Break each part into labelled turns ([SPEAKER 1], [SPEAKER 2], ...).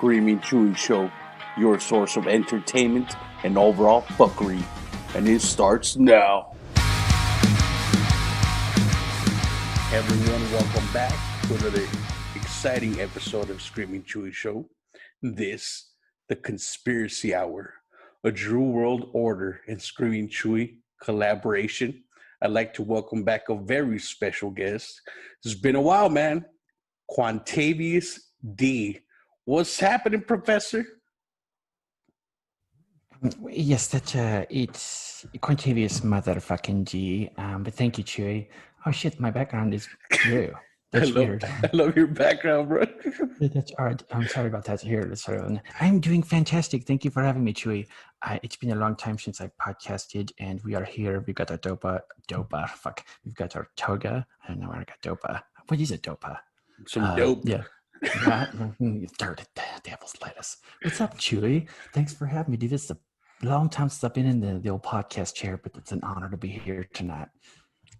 [SPEAKER 1] Screaming Chewy Show, your source of entertainment and overall fuckery. And it starts now. Everyone, welcome back to another exciting episode of Screaming Chewy Show. This, the Conspiracy Hour, a Drew World Order and Screaming Chewy collaboration. I'd like to welcome back a very special guest. It's been a while, man. Quantavious D. What's happening, Professor?
[SPEAKER 2] Yes, it's Quintavious motherfucking G. But thank you, Chewy. Oh shit, my background is blue. That's weird.
[SPEAKER 1] I love your background, bro.
[SPEAKER 2] That's all right. I'm sorry about that. Here, I'm doing fantastic. Thank you for having me, Chewy. It's been a long time since I podcasted, and we are here. We've got our dopa. Fuck. We've got our toga. I don't know where I got dopa. What is a dopa?
[SPEAKER 1] Some dope.
[SPEAKER 2] Yeah. Dirty devil's lettuce. What's up, Chewy? Thanks for having me, dude. This is a long time since I've been in the old podcast chair, but it's an honor to be here tonight.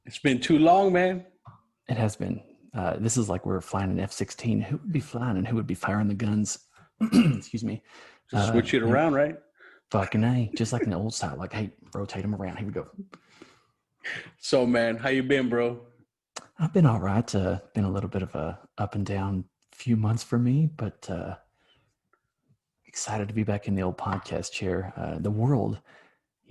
[SPEAKER 1] It's been too long, man.
[SPEAKER 2] It has been. This is like we're flying an F-16. Who would be flying and who would be firing the guns? Excuse me.
[SPEAKER 1] Just switch it around, right?
[SPEAKER 2] Fucking A. Just like an old style. Like, hey, rotate them around. Here we go.
[SPEAKER 1] So, man, how you been, bro?
[SPEAKER 2] I've been all right. Been a little bit of a up and down few months for me, but excited to be back in the old podcast chair. The world,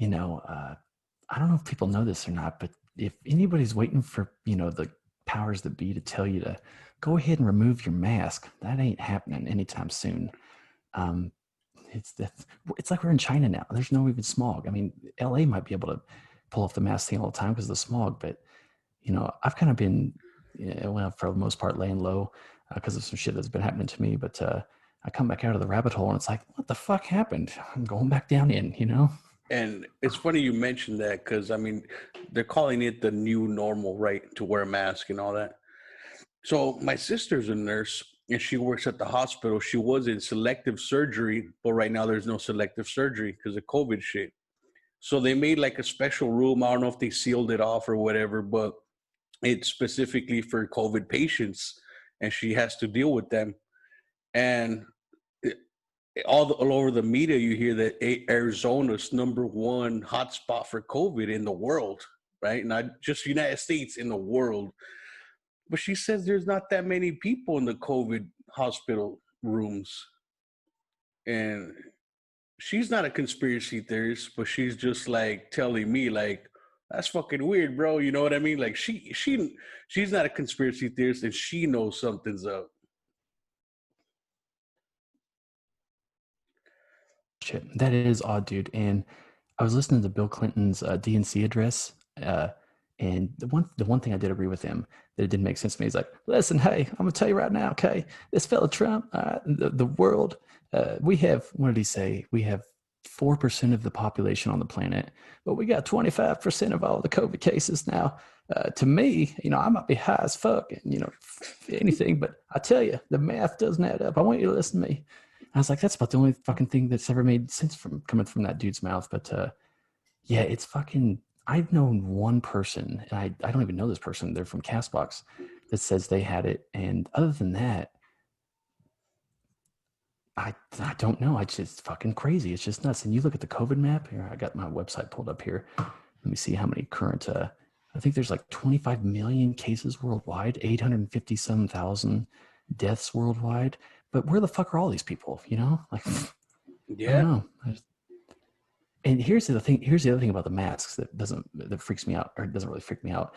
[SPEAKER 2] I don't know if people know this or not, but if anybody's waiting for, the powers that be to tell you to go ahead and remove your mask, that ain't happening anytime soon. It's like we're in China now. There's no even smog. I mean, LA might be able to pull off the mask thing all the time because of the smog, but I've kind of been, for the most part, laying low because of some shit that's been happening to me. But I come back out of the rabbit hole and it's like, what the fuck happened? I'm going back down in,
[SPEAKER 1] And it's funny you mentioned that because, I mean, they're calling it the new normal, right, to wear a mask and all that. So my sister's a nurse and she works at the hospital. She was in selective surgery, but right now there's no selective surgery because of COVID shit. So they made like a special room. I don't know if they sealed it off or whatever, but it's specifically for COVID patients and she has to deal with them. And all over the media, you hear that Arizona's #1 hotspot for COVID in the world, right? Not just United States, in the world. But she says there's not that many people in the COVID hospital rooms. And she's not a conspiracy theorist, but she's just like telling me like, that's fucking weird, bro. You know what I mean? Like she's not a conspiracy theorist and she knows something's up.
[SPEAKER 2] Shit, that is odd, dude. And I was listening to Bill Clinton's DNC address, and the one thing I did agree with him that it didn't make sense to me is like, listen, hey, I'm gonna tell you right now, okay, this fella Trump, the world, we have, what did he say? We have 4% of the population on the planet, but we got 25% of all the COVID cases now. To me, I might be high as fuck, and anything, but I tell you, the math doesn't add up. I want you to listen to me. I was like, that's about the only fucking thing that's ever made sense from coming from that dude's mouth. But yeah, it's fucking. I've known one person, and I don't even know this person. They're from Castbox, that says they had it, and other than that, I don't know. It's just fucking crazy. It's just nuts. And you look at the COVID map here. I got my website pulled up here. Let me see how many current. I think there's like 25 million cases worldwide, 850,000 deaths worldwide. But where the fuck are all these people? Like,
[SPEAKER 1] Yeah.
[SPEAKER 2] I don't know. And here's the thing. Here's the other thing about the masks that freaks me out, or doesn't really freak me out.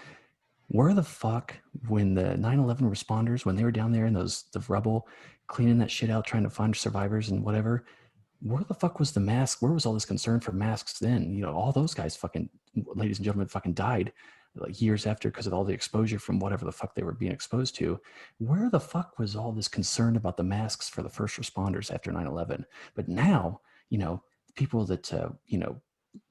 [SPEAKER 2] Where the fuck, when the 9/11 responders, when they were down there in the rubble, cleaning that shit out, trying to find survivors and whatever, where the fuck was the mask? Where was all this concern for masks then? All those guys fucking, ladies and gentlemen, fucking died like years after because of all the exposure from whatever the fuck they were being exposed to. Where the fuck was all this concern about the masks for the first responders after 9/11? But now, people that,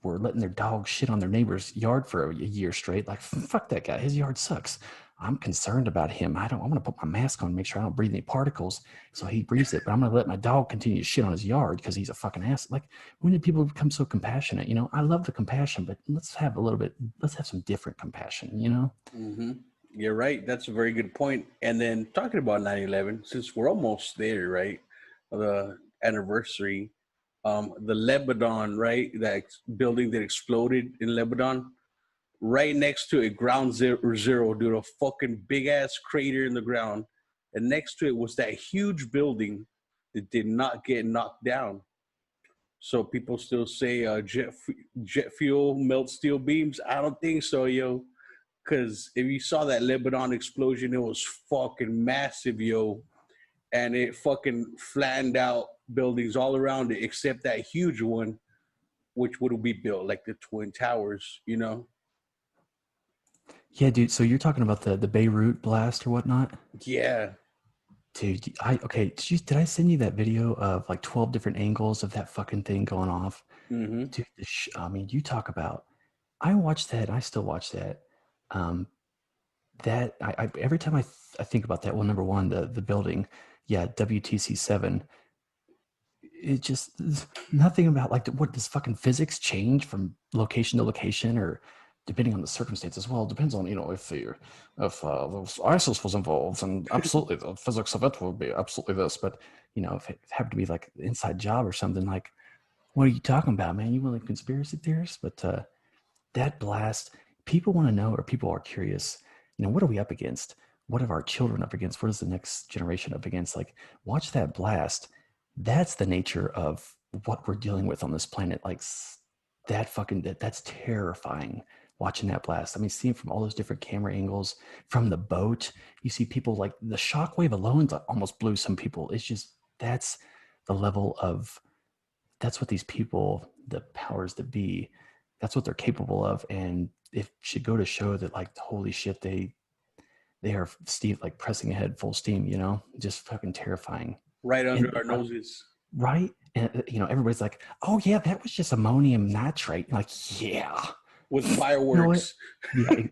[SPEAKER 2] were letting their dog shit on their neighbor's yard for a year straight, like, fuck that guy. His yard sucks. I'm concerned about him. I'm going to put my mask on, make sure I don't breathe any particles so he breathes it. But I'm going to let my dog continue to shit on his yard because he's a fucking ass. Like, when did people become so compassionate? I love the compassion, but let's have some different compassion,
[SPEAKER 1] Mm-hmm. You're right. That's a very good point. And then talking about 9/11, since we're almost there, right? the anniversary, the Lebanon, right? That building that exploded in Lebanon, right next to it, ground zero, dude, a fucking big ass crater in the ground. And next to it was that huge building that did not get knocked down. So people still say jet fuel melts steel beams. I don't think so, yo. Because if you saw that Lebanon explosion, it was fucking massive, yo. And it fucking flattened out buildings all around it, except that huge one, which would be built like the Twin Towers, you know?
[SPEAKER 2] Yeah, dude. So you're talking about the Beirut blast or whatnot?
[SPEAKER 1] Yeah.
[SPEAKER 2] Dude, okay. Did I send you that video of like 12 different angles of that fucking thing going off?
[SPEAKER 1] Mm-hmm.
[SPEAKER 2] Dude, I mean, you talk about. I watched that. I still watch that. Um, that I every time I think about that. Well, number one, the building, yeah, WTC 7. It just nothing about like what does fucking physics change from location to location or depending on the circumstances. Well, it depends on if ISIS was involved, and absolutely the physics of it would be absolutely this. But if it happened to be like an inside job or something, like what are you talking about, man? You want like conspiracy theorists? But that blast, people want to know, or people are curious. What are we up against? What are our children up against? What is the next generation up against? Like, watch that blast. That's the nature of what we're dealing with on this planet. Like that's terrifying. Watching that blast. I mean, seeing from all those different camera angles from the boat, you see people like the shockwave alone almost blew some people. It's just that's the level of that's what these people, the powers that be, that's what they're capable of. And it should go to show that like holy shit, they are like pressing ahead full steam, just fucking terrifying.
[SPEAKER 1] Right under
[SPEAKER 2] And
[SPEAKER 1] our noses.
[SPEAKER 2] right. And everybody's like, oh yeah, that was just ammonium nitrate. Like, yeah.
[SPEAKER 1] With
[SPEAKER 2] You know what?
[SPEAKER 1] fireworks.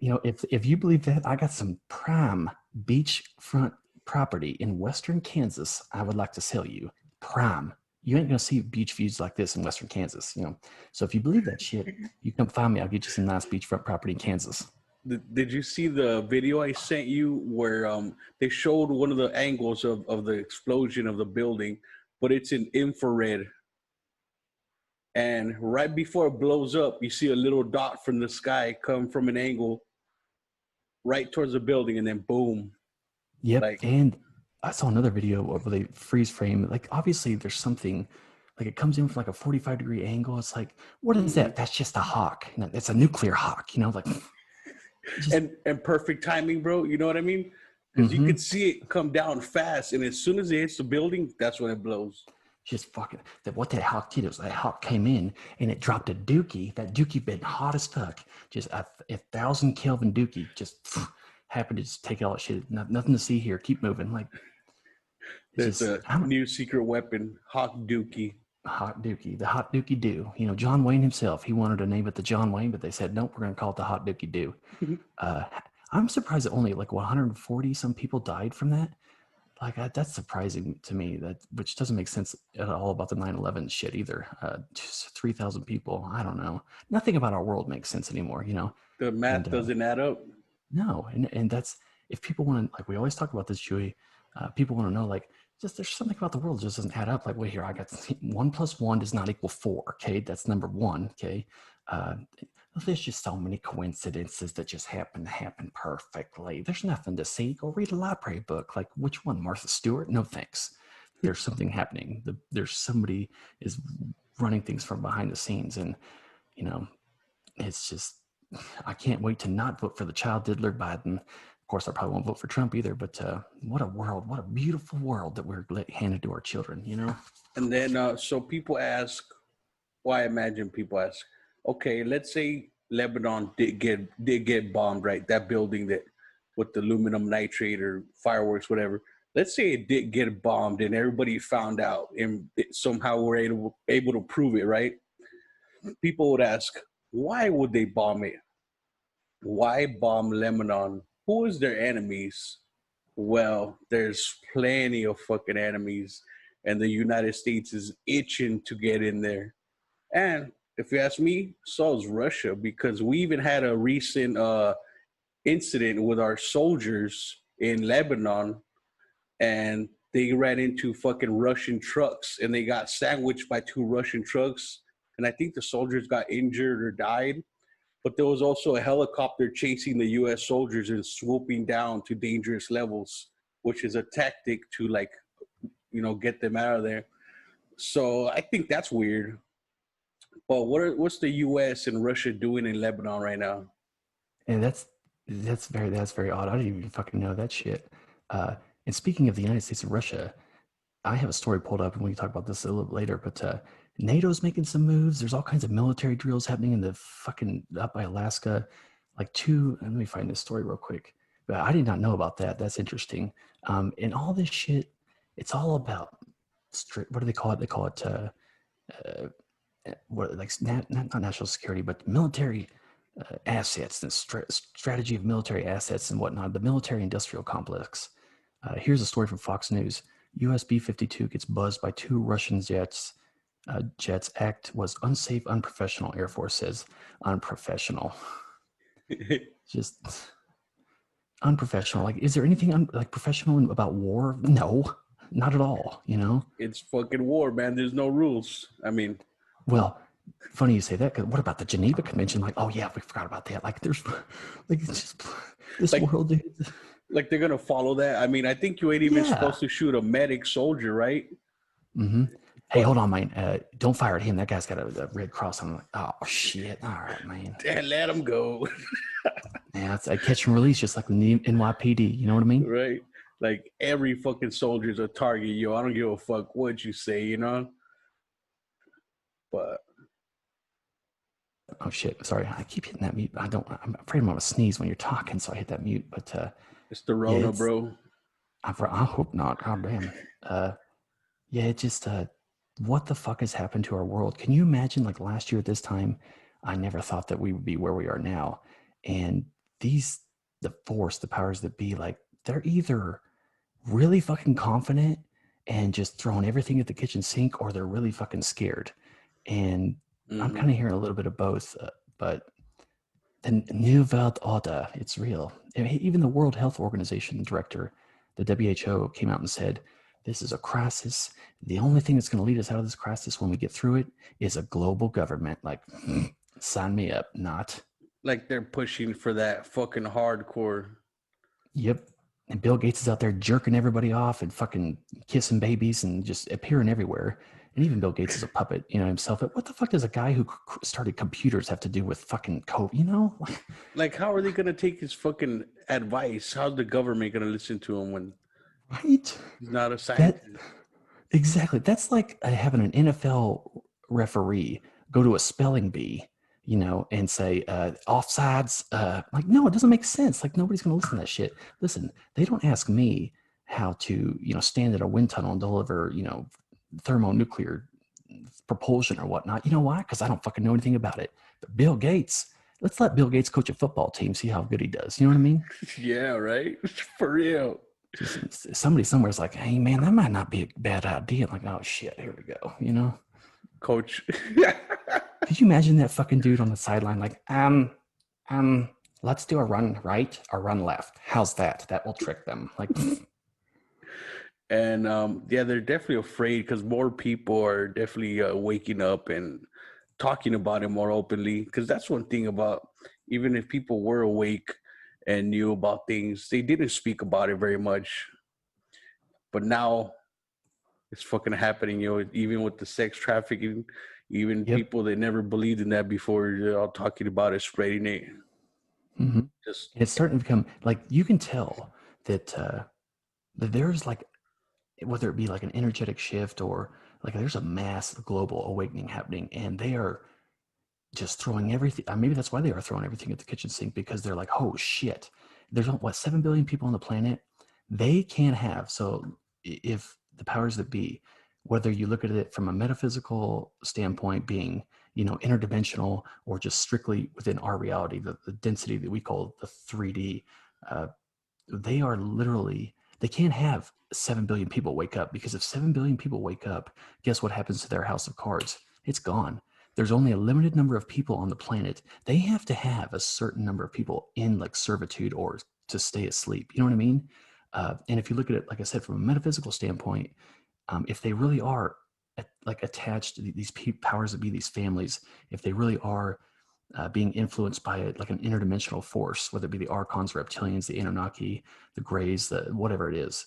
[SPEAKER 2] Yeah, if you believe that, I got some prime beachfront property in western Kansas I would like to sell you. Prime. You ain't gonna see beach views like this in western Kansas, So if you believe that shit, you come find me. I'll get you some nice beachfront property in Kansas.
[SPEAKER 1] Did you see the video I sent you where they showed one of the angles of the explosion of the building, but it's in infrared. And right before it blows up, you see a little dot from the sky come from an angle right towards the building, and then boom.
[SPEAKER 2] Yep.
[SPEAKER 1] Like,
[SPEAKER 2] And I saw another video where they freeze frame. Like, obviously, there's something like it comes in from like a 45-degree angle. It's like, what is that? That's just a hawk. It's a nuclear hawk, like.
[SPEAKER 1] and perfect timing, bro. You know what I mean? Because you could see it come down fast, and as soon as it hits the building, that's when it blows.
[SPEAKER 2] Just fucking what that hawk did was that hawk came in and it dropped a dookie. That dookie been hot as fuck. Just a 1,000 Kelvin dookie just happened to just take all that shit. Nothing to see here. Keep moving. Like
[SPEAKER 1] there's a new secret weapon, Hawk Dookie.
[SPEAKER 2] Hot Dookie, the Hot Dookie Doo. John Wayne himself, he wanted to name it the John Wayne, but they said, nope, we're going to call it the Hot Dookie Doo. I'm surprised that only like 140 some people died from that. Like that's surprising to me, which doesn't make sense at all about the 9/11 shit either. Just 3,000 people. I don't know. Nothing about our world makes sense anymore,
[SPEAKER 1] The math doesn't add up.
[SPEAKER 2] No. And that's, if people want to, like, we always talk about this, Joey, people want to know, like, just there's something about the world that just doesn't add up. Like, wait here, I got 1 + 1 does not equal 4. Okay. That's number one. Okay. There's just so many coincidences that just happen to happen perfectly. There's nothing to see. Go read a library book. Like, which one? Martha Stewart? No, thanks. There's something happening. There's somebody is running things from behind the scenes. And, it's just, I can't wait to not vote for the child diddler Biden. Of course, I probably won't vote for Trump either, but what a world, what a beautiful world that we're handed to our children,
[SPEAKER 1] And then, so people ask, I imagine people ask, okay, let's say Lebanon did get bombed, right? That building that with the aluminum nitrate or fireworks, whatever. Let's say it did get bombed and everybody found out and somehow we're able to prove it, right? People would ask, why would they bomb it? Why bomb Lebanon? Who is their enemies? Well, there's plenty of fucking enemies, and the United States is itching to get in there. And if you ask me, so is Russia, because we even had a recent incident with our soldiers in Lebanon, and they ran into fucking Russian trucks and they got sandwiched by two Russian trucks. And I think the soldiers got injured or died. But there was also a helicopter chasing the U.S. soldiers and swooping down to dangerous levels, which is a tactic to like, get them out of there. So I think that's weird. But what's the U.S. and Russia doing in Lebanon right now?
[SPEAKER 2] And that's very odd. I didn't even fucking know that shit. And speaking of the United States and Russia, I have a story pulled up, and we can talk about this a little later. But NATO's making some moves. There's all kinds of military drills happening in the fucking up by Alaska. Like let me find this story real quick. But I did not know about that. That's interesting. And all this shit, it's all about what do they call it? They call it what, like not national security, but military assets and strategy of military assets and whatnot. The military industrial complex. Here's a story from Fox News. US B-52 gets buzzed by two Russian jets. Jets act was unsafe, unprofessional. Air Force says unprofessional. Just unprofessional. Like, is there anything like professional about war? No, not at all.
[SPEAKER 1] It's fucking war, man. There's no rules. I mean,
[SPEAKER 2] well, funny you say that. Cause what about the Geneva Convention? Like, oh yeah, we forgot about that. Like, there's like it's just this
[SPEAKER 1] like,
[SPEAKER 2] world. Dude.
[SPEAKER 1] Like they're gonna follow that. I mean, I think you ain't even supposed to shoot a medic soldier, right?
[SPEAKER 2] Mm-hmm. Hey, hold on, man. Don't fire at him. That guy's got a Red Cross. I'm like, oh shit. All right, man.
[SPEAKER 1] Damn, let him go.
[SPEAKER 2] Yeah, it's a catch and release, just like the NYPD. You know what I mean?
[SPEAKER 1] Right. Like every fucking soldier's a target, yo. I don't give a fuck what you say, But
[SPEAKER 2] oh shit. Sorry, I keep hitting that mute. I'm afraid I'm gonna sneeze when you're talking, so I hit that mute. But
[SPEAKER 1] it's the Rona, bro.
[SPEAKER 2] I hope not. God damn. Yeah, it just what the fuck has happened to our world? Can you imagine, like last year at this time, I never thought that we would be where we are now. And the powers that be, like, they're either really fucking confident and just throwing everything at the kitchen sink, or they're really fucking scared. And I'm kind of hearing a little bit of both, but the New World Order, it's real. Even the World Health Organization director, the WHO, came out and said, this is a crisis. The only thing that's going to lead us out of this crisis when we get through it is a global government. Like, sign me up. Not.
[SPEAKER 1] Like they're pushing for that fucking hardcore.
[SPEAKER 2] Yep. And Bill Gates is out there jerking everybody off and fucking kissing babies and just appearing everywhere. And even Bill Gates is a puppet, himself. But what the fuck does a guy who started computers have to do with fucking COVID,
[SPEAKER 1] Like, how are they going to take his fucking advice? How's the government going to listen to him when
[SPEAKER 2] right?
[SPEAKER 1] He's not a scientist?
[SPEAKER 2] Exactly. That's like having an NFL referee go to a spelling bee, and say offsides. Like, no, it doesn't make sense. Like, nobody's going to listen to that shit. Listen, they don't ask me how to, stand at a wind tunnel and deliver, thermonuclear propulsion or whatnot. You know why? Because I don't fucking know anything about it. But Bill Gates, let's let Bill Gates coach a football team, see how good he does. You know what I mean?
[SPEAKER 1] Yeah, right. For real.
[SPEAKER 2] Somebody somewhere's like, hey man, that might not be a bad idea. I'm like, oh shit, here we go.
[SPEAKER 1] Coach.
[SPEAKER 2] Could you imagine that fucking dude on the sideline, like, let's do a run right or run left. How's that? That will trick them. Like,
[SPEAKER 1] and yeah, they're definitely afraid because more people are definitely waking up and talking about it more openly. Because that's one thing about, even if people were awake and knew about things, they didn't speak about it very much. But now it's fucking happening, even with the sex trafficking, even people that never believed in that before, they're all talking about it, spreading it.
[SPEAKER 2] Mm-hmm. It's starting to become like, you can tell that that there's like, whether it be like an energetic shift or like there's a mass global awakening happening, and they are just throwing everything. Maybe that's why they are throwing everything at the kitchen sink, because they're like, oh shit, there's 7 billion people on the planet. They can't have. So if the powers that be, whether you look at it from a metaphysical standpoint, being, interdimensional, or just strictly within our reality, the density that we call the 3D, they are literally, they can't have 7 billion people wake up, because if 7 billion people wake up, guess what happens to their house of cards? It's gone. There's only a limited number of people on the planet. They have to have a certain number of people in like servitude or to stay asleep. You know what I mean? And if you look at it, like I said, from a metaphysical standpoint, if they really are like attached to these powers that be, these families, if they really are being influenced by it, like an interdimensional force, whether it be the Archons, reptilians, the Anunnaki, the Greys, the whatever it is,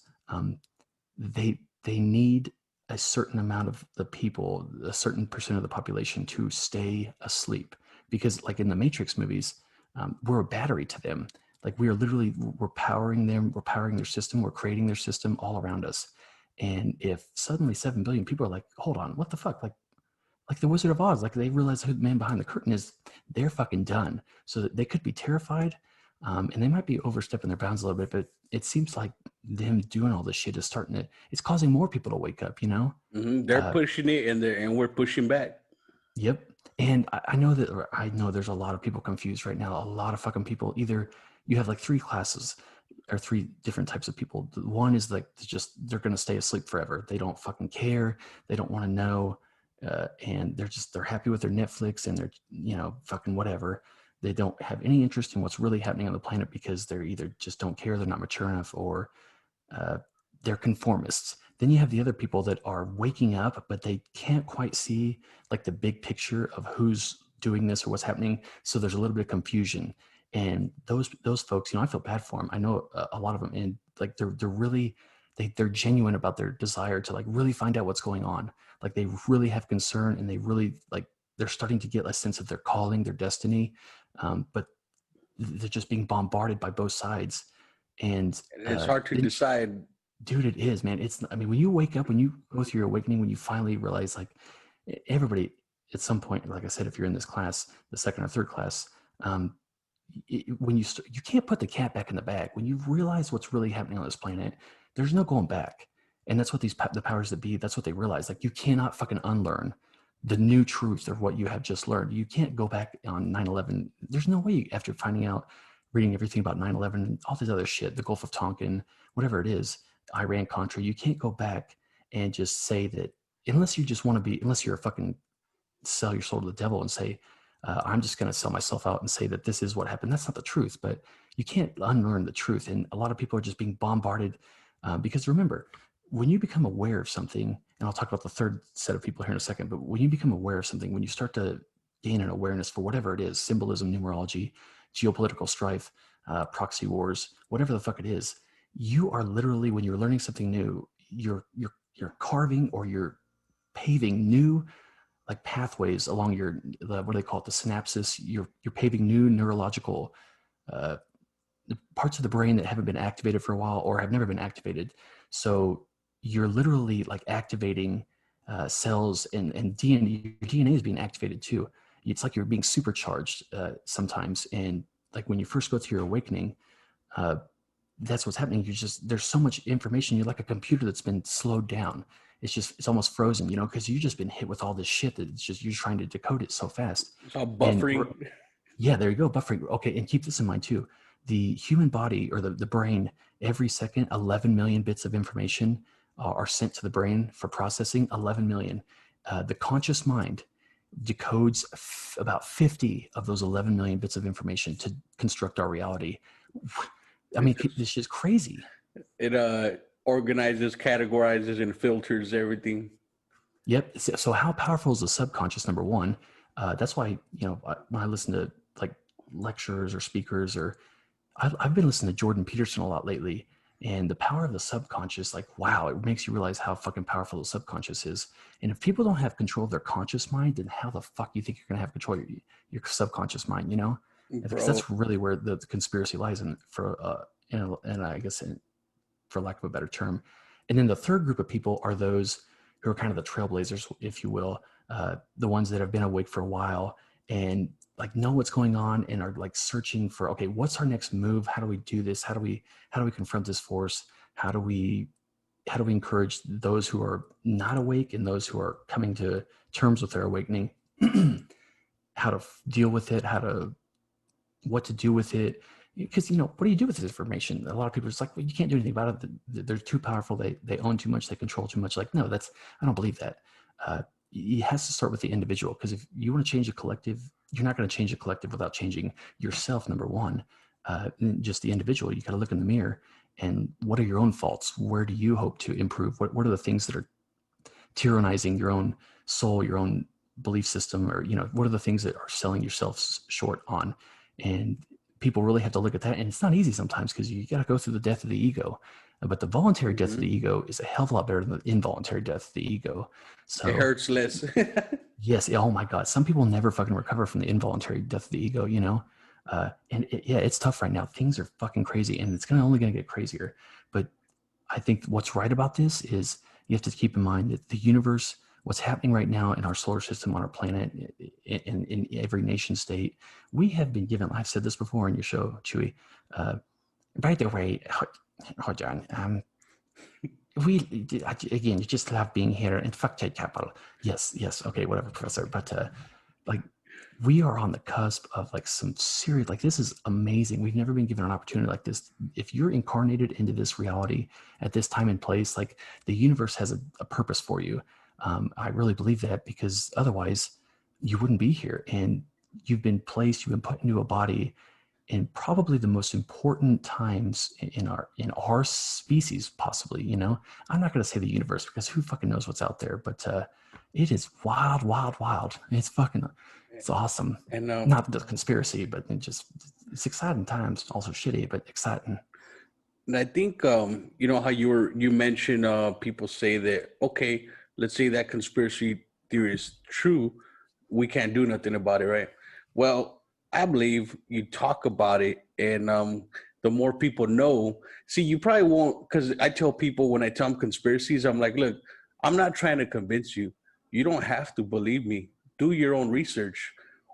[SPEAKER 2] they need a certain amount of the people, a certain percent of the population to stay asleep. Because like in the Matrix movies, we're a battery to them. Like we are literally, we're powering them, we're powering their system, we're creating their system all around us. And if suddenly 7 billion people are like, hold on, what the fuck? Like the Wizard of Oz, like they realize who the man behind the curtain is, they're fucking done. So that they could be terrified, and they might be overstepping their bounds a little bit, but it seems like them doing all this shit is starting to, it's causing more people to wake up, you know?
[SPEAKER 1] They're pushing it, and we're pushing back.
[SPEAKER 2] Yep. And I know there's a lot of people confused right now. A lot of fucking people. Either you have like three classes or three different types of people. One is like they're going to stay asleep forever. They don't fucking care. They don't want to know. And they're happy with their Netflix and they're, fucking whatever. They don't have any interest in what's really happening on the planet because they're either just don't care, they're not mature enough, or they're conformists. Then you have the other people that are waking up, but they can't quite see like the big picture of who's doing this or what's happening. So there's a little bit of confusion. And those folks, I feel bad for them. I know a lot of them, and like they're really they're genuine about their desire to like really find out what's going on. Like they really have concern, and they really like they're starting to get a sense of their calling, their destiny. But they're just being bombarded by both sides, and
[SPEAKER 1] it's hard to decide.
[SPEAKER 2] Dude, it is, man. When you wake up, when you go through your awakening, when you finally realize, like, everybody at some point, like I said, if you're in this class, the second or third class, when you can't put the cat back in the bag. When you realize what's really happening on this planet, there's no going back. And that's what the powers that be, that's what they realize. Like, you cannot fucking unlearn the new truth of what you have just learned. You can't go back on 9/11. There's no way after finding out, reading everything about 9/11 and all this other shit, the Gulf of Tonkin, whatever it is, Iran Contra, you can't go back and just say that, unless you just want to be, unless you're a fucking sell your soul to the devil and say, I'm just going to sell myself out and say that this is what happened. That's not the truth, but you can't unlearn the truth. And a lot of people are just being bombarded because remember, when you become aware of something, and I'll talk about the third set of people here in a second, but when you become aware of something, when you start to gain an awareness for whatever it is, symbolism, numerology, geopolitical strife, proxy wars, whatever the fuck it is, you are literally, when you're learning something new, you're carving or you're paving new like pathways along what do they call it, the synapses. You're paving new neurological parts of the brain that haven't been activated for a while or have never been activated. So you're literally like activating cells, and DNA. Your DNA is being activated too. It's like you're being supercharged sometimes. And like when you first go through your awakening, that's what's happening. There's so much information. You're like a computer that's been slowed down. It's almost frozen, because you've just been hit with all this shit that it's just, you're trying to decode it so fast.
[SPEAKER 1] It's all buffering.
[SPEAKER 2] Yeah, there you go. Buffering. Okay. And keep this in mind too. The human body, or the brain, every second, 11 million bits of information are sent to the brain for processing. 11 million. The conscious mind decodes about 50 of those 11 million bits of information to construct our reality. I mean, this is crazy.
[SPEAKER 1] It organizes, categorizes, and filters everything.
[SPEAKER 2] Yep. So how powerful is the subconscious? Number one. That's why, when I listen to like lecturers or speakers, or I've been listening to Jordan Peterson a lot lately, and the power of the subconscious, like, wow, it makes you realize how fucking powerful the subconscious is. And if people don't have control of their conscious mind, then how the fuck you think you're going to have control of your subconscious mind, Because that's really where the conspiracy lies and I guess for lack of a better term. And then the third group of people are those who are kind of the trailblazers, if you will, the ones that have been awake for a while and like know what's going on and are like searching for, okay, what's our next move? How do we do this? How do we confront this force? How do we encourage those who are not awake and those who are coming to terms with their awakening, how to deal with it, what to do with it? Because, what do you do with this information? A lot of people are just like, well, you can't do anything about it. They're too powerful. They own too much. They control too much. Like, no, I don't believe that. It has to start with the individual, because if you want to change a collective, you're not going to change a collective without changing yourself, number one. Just the individual. You got to look in the mirror And what are your own faults? Where do you hope to improve? What are the things that are tyrannizing your own soul, your own belief system, or, you know, what are the things that are selling yourself short on? And people really have to look at that. And it's not easy sometimes because you got to go through the death of the ego. But the voluntary death of the ego is a hell of a lot better than the involuntary death of the ego. So
[SPEAKER 1] It hurts less.
[SPEAKER 2] yes, oh my God, some people never fucking recover from the involuntary death of the ego, you know? Yeah, it's tough right now. Things are fucking crazy, and it's only going to get crazier. But I think what's right about this is you have to keep in mind that the universe, what's happening right now in our solar system, on our planet, in every nation state, we have been given, I've said this before on your show, Chewy. By the way, hold on. We, again, you just love being here and fuck Ted Capital. Yes. Okay, whatever, professor. But like, we are on the cusp of like some serious, like, this is amazing. We've never been given an opportunity like this. If you're incarnated into this reality at this time and place, like, the universe has a purpose for you. I really believe that, because otherwise you wouldn't be here. And you've been put into a body in probably the most important times in our species, possibly. You know, I'm not going to say the universe, because who fucking knows what's out there, but it is wild. It's awesome.
[SPEAKER 1] And
[SPEAKER 2] not the conspiracy, but it's exciting times. Also shitty, but exciting.
[SPEAKER 1] And I think you know how you mentioned people say that, okay, let's say that conspiracy theory is true, we can't do nothing about it, right? Well, I believe you talk about it, and the more people know. See, you probably won't, because I tell people, when I tell them conspiracies, I'm like, look, I'm not trying to convince you. You don't have to believe me. Do your own research.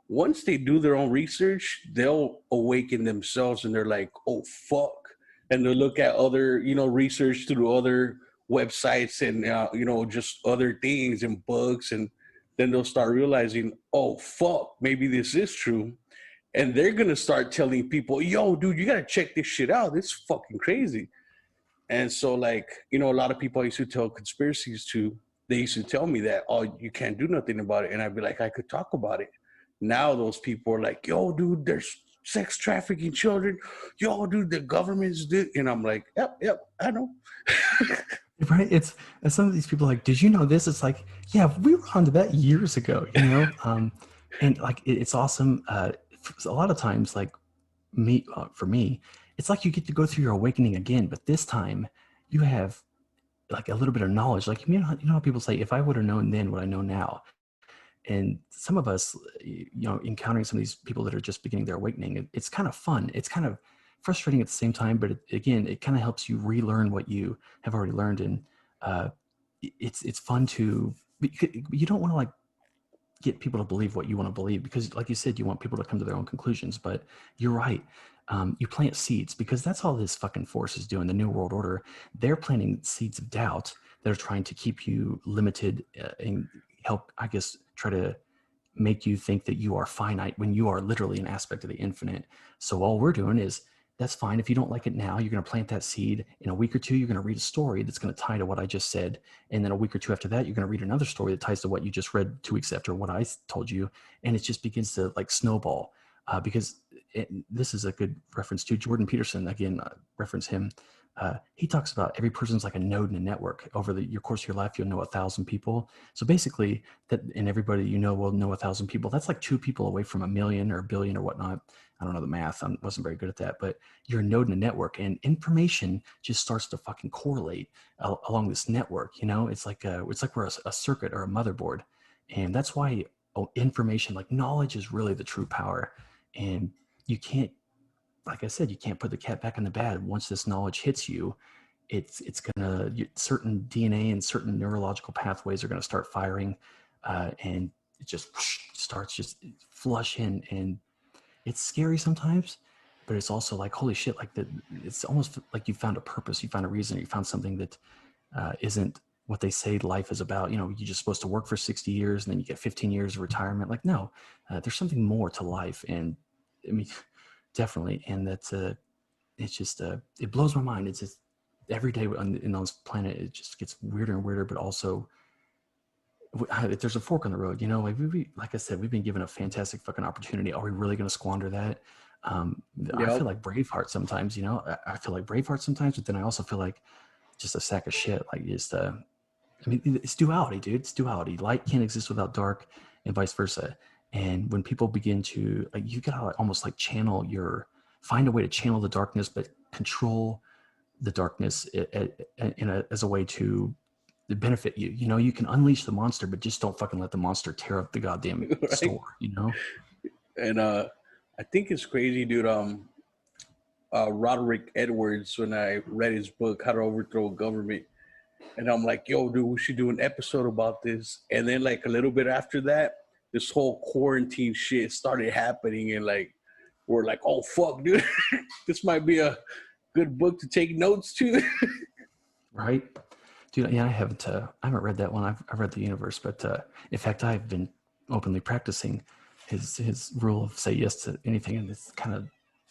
[SPEAKER 1] Once they do their own research, they'll awaken themselves, and they're like, oh fuck, and to look at other, research through other websites, and just other things and books, and then they'll start realizing, oh fuck, maybe this is true, and they're gonna start telling people, yo dude, you gotta check this shit out, it's fucking crazy. And so, like, a lot of people I used to tell conspiracies to, they used to tell me that, oh, you can't do nothing about it, and I'd be like, I could talk about it. Now those people are like, yo dude, there's sex trafficking children, yo dude, the government's do, and I'm like, yep, I know.
[SPEAKER 2] Right? It's, and some of these people are like, did you know this? It's like, yeah, we were onto that years ago, you know? And like, it's awesome. A lot of times, like, for me, it's like you get to go through your awakening again, but this time you have like a little bit of knowledge. Like, you know how people say, if I would have known then what I know now. And some of us, encountering some of these people that are just beginning their awakening, it's kind of fun. It's kind of frustrating at the same time, but it kind of helps you relearn what you have already learned. And it's fun to, you don't want to like get people to believe what you want to believe, because like you said, you want people to come to their own conclusions. But you're right. You plant seeds, because that's all this fucking force is doing. The New World Order, they're planting seeds of doubt that are trying to keep you limited, and help, I guess, try to make you think that you are finite when you are literally an aspect of the infinite. So all we're doing is, that's fine. If you don't like it now, you're going to plant that seed. In a week or two, you're going to read a story that's going to tie to what I just said. And then a week or two after that, you're going to read another story that ties to what you just read 2 weeks after what I told you. And it just begins to like snowball, because this is a good reference to Jordan Peterson. Again, reference him. He talks about every person's like a node in a network. Over your course of your life, you'll know 1,000 people. So basically, that, and everybody will know 1,000 people. That's like 2 people away from 1,000,000 or 1,000,000,000 or whatnot. I don't know the math. I wasn't very good at that. But you're a node in a network, and information just starts to fucking correlate along this network. It's like we're a circuit or a motherboard, and that's why information, like knowledge, is really the true power. And you can't, like I said, you can't put the cat back in the bag. Once this knowledge hits you, it's gonna, certain DNA and certain neurological pathways are gonna start firing, and it just starts just flush in, and it's scary sometimes, but it's also like, holy shit, like it's almost like you found a purpose, you found a reason, you found something that isn't what they say life is about. You're just supposed to work for 60 years and then you get 15 years of retirement. Like, no, there's something more to life. And I mean, definitely. And that's it's just it blows my mind. It's just every day on this planet, it just gets weirder and weirder, but also there's a fork on the road. Like I said, we've been given a fantastic fucking opportunity. Are we really going to squander that? I
[SPEAKER 1] Yep.
[SPEAKER 2] feel like Braveheart sometimes, you know, I feel like Braveheart sometimes, but then I also feel like just a sack of shit. Like just, I mean, it's duality, dude. It's duality. Light can't exist without dark, and vice versa. And when people begin to like, you gotta almost like find a way to channel the darkness, but control the darkness as a way to benefit you. You know, you can unleash the monster, but just don't fucking let the monster tear up the goddamn
[SPEAKER 1] Right.
[SPEAKER 2] store. You know?
[SPEAKER 1] And I think it's crazy, dude. Roderick Edwards, when I read his book, How to Overthrow a Government, and I'm like, yo, dude, we should do an episode about this. And then like a little bit after that, this whole quarantine shit started happening, and like we're like, oh fuck, dude, this might be a good book to take notes to.
[SPEAKER 2] Right? Dude, yeah, I haven't read that one. I've read The Universe, but in fact, I've been openly practicing his rule of say yes to anything, and it's kind of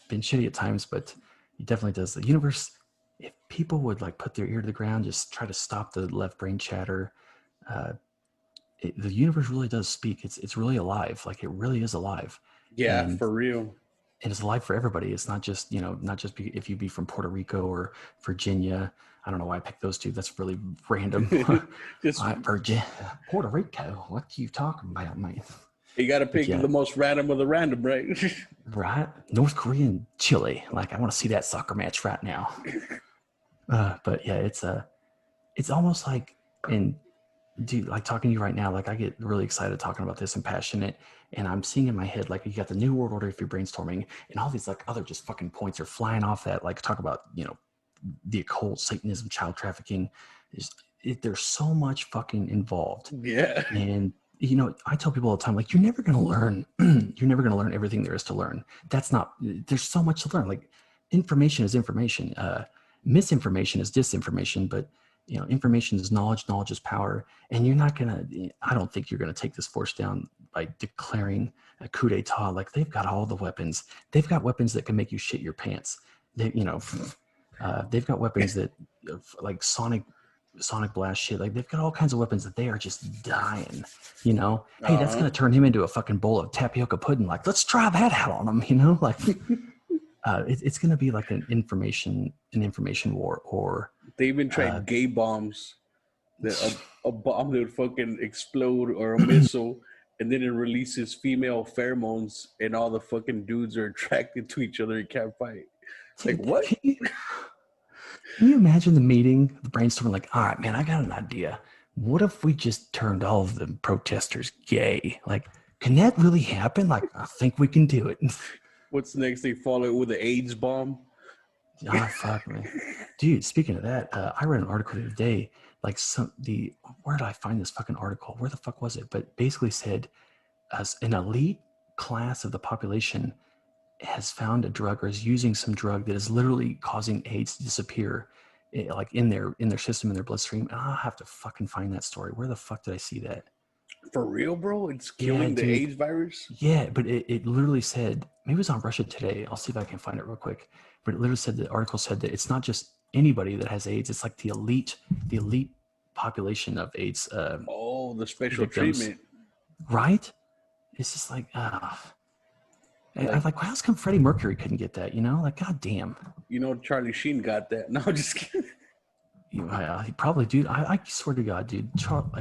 [SPEAKER 2] been shitty at times, but he definitely does. The Universe, if people would like put their ear to the ground, just try to stop the left brain chatter, uh, the universe really does speak. It's really alive. Like it really is alive,
[SPEAKER 1] Yeah,
[SPEAKER 2] and
[SPEAKER 1] for real.
[SPEAKER 2] it's alive for everybody. It's not just, you know, not just if you be from Puerto Rico or Virginia. I don't know why I picked those two. That's really random.
[SPEAKER 1] Just
[SPEAKER 2] Virginia, Puerto Rico. What are you talking about, man?
[SPEAKER 1] you got to
[SPEAKER 2] But
[SPEAKER 1] pick
[SPEAKER 2] yeah,
[SPEAKER 1] the most random of the random, right?
[SPEAKER 2] right. North Korean, Chile. Like I want to see that soccer match right now. But yeah, it's almost like, and dude, like talking to you right now, like I get really excited talking about this and passionate, and I'm seeing in my head like you got the new world order if you're brainstorming, and all these like other just fucking points are flying off that. Like talk about, you know, the occult, Satanism, child trafficking. There's so much fucking involved,
[SPEAKER 1] Yeah.
[SPEAKER 2] and you know, I tell people all the time, like you're never gonna learn, you're never gonna learn everything there is to learn. That's not. There's so much to learn. Like information is information. Misinformation is disinformation, but you know, information is knowledge, knowledge is power, and you're not gonna, I don't think you're gonna take this force down by declaring a coup d'etat. Like they've got all the weapons. They've got weapons that can make you shit your pants. They, you know, they've got weapons that like sonic blast shit. Like they've got all kinds of weapons that they are just dying, you know. Hey, that's
[SPEAKER 1] Uh-huh.
[SPEAKER 2] gonna turn him into a fucking bowl of tapioca pudding. Like, let's try that out on him, you know. Like it's gonna be like an information war, or
[SPEAKER 1] They even tried gay bombs. That a bomb that would fucking explode, or a missile, and then it releases female pheromones, and all the fucking dudes are attracted to each other and can't fight. Like
[SPEAKER 2] dude,
[SPEAKER 1] what?
[SPEAKER 2] can you imagine the meeting, the brainstorming? Like, all right, man, I got an idea. What if we just turned all of the protesters gay? Like, can that really happen? Like, I think we can do it.
[SPEAKER 1] What's next? They follow it with an AIDS bomb.
[SPEAKER 2] Ah, fuck me, dude. Speaking of that, I read an article the other day. Like, where did I find this fucking article? Where the fuck was it? But basically said, as an elite class of the population has found a drug or is using some drug that is literally causing AIDS to disappear, like in their system, in their bloodstream. And I'll have to fucking find that story. Where the fuck did I see that?
[SPEAKER 1] For real, bro? It's
[SPEAKER 2] Yeah,
[SPEAKER 1] killing the
[SPEAKER 2] dude.
[SPEAKER 1] AIDS virus?
[SPEAKER 2] Yeah, but it literally said, maybe it was on Russia Today. I'll see if I can find it real quick. But it literally said, the article said that it's not just anybody that has AIDS. It's like the elite population of AIDS
[SPEAKER 1] Oh, the special
[SPEAKER 2] victims,
[SPEAKER 1] treatment.
[SPEAKER 2] right? It's just like, I'm
[SPEAKER 1] Like,
[SPEAKER 2] like, how come Freddie Mercury couldn't get that? You know, like, goddamn.
[SPEAKER 1] Charlie Sheen got that. No, just kidding.
[SPEAKER 2] He probably, dude. I swear to God, dude.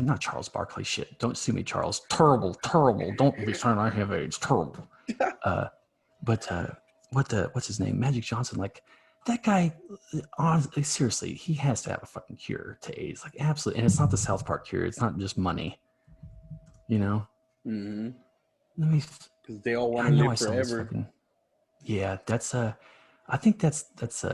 [SPEAKER 2] Not Charles Barkley. Shit. Don't sue me, Charles. Terrible, terrible. Don't be saying I have AIDS. Terrible. But what's his name? Magic Johnson. Like that guy. Honestly, seriously, he has to have a fucking cure to AIDS. Like absolutely. And it's not the South Park cure. It's not just money. You know.
[SPEAKER 1] Mm-hmm.
[SPEAKER 2] Let me.
[SPEAKER 1] Because they all want
[SPEAKER 2] I
[SPEAKER 1] to
[SPEAKER 2] know I
[SPEAKER 1] live
[SPEAKER 2] saw this
[SPEAKER 1] forever.
[SPEAKER 2] fucking. Yeah, that's I think that's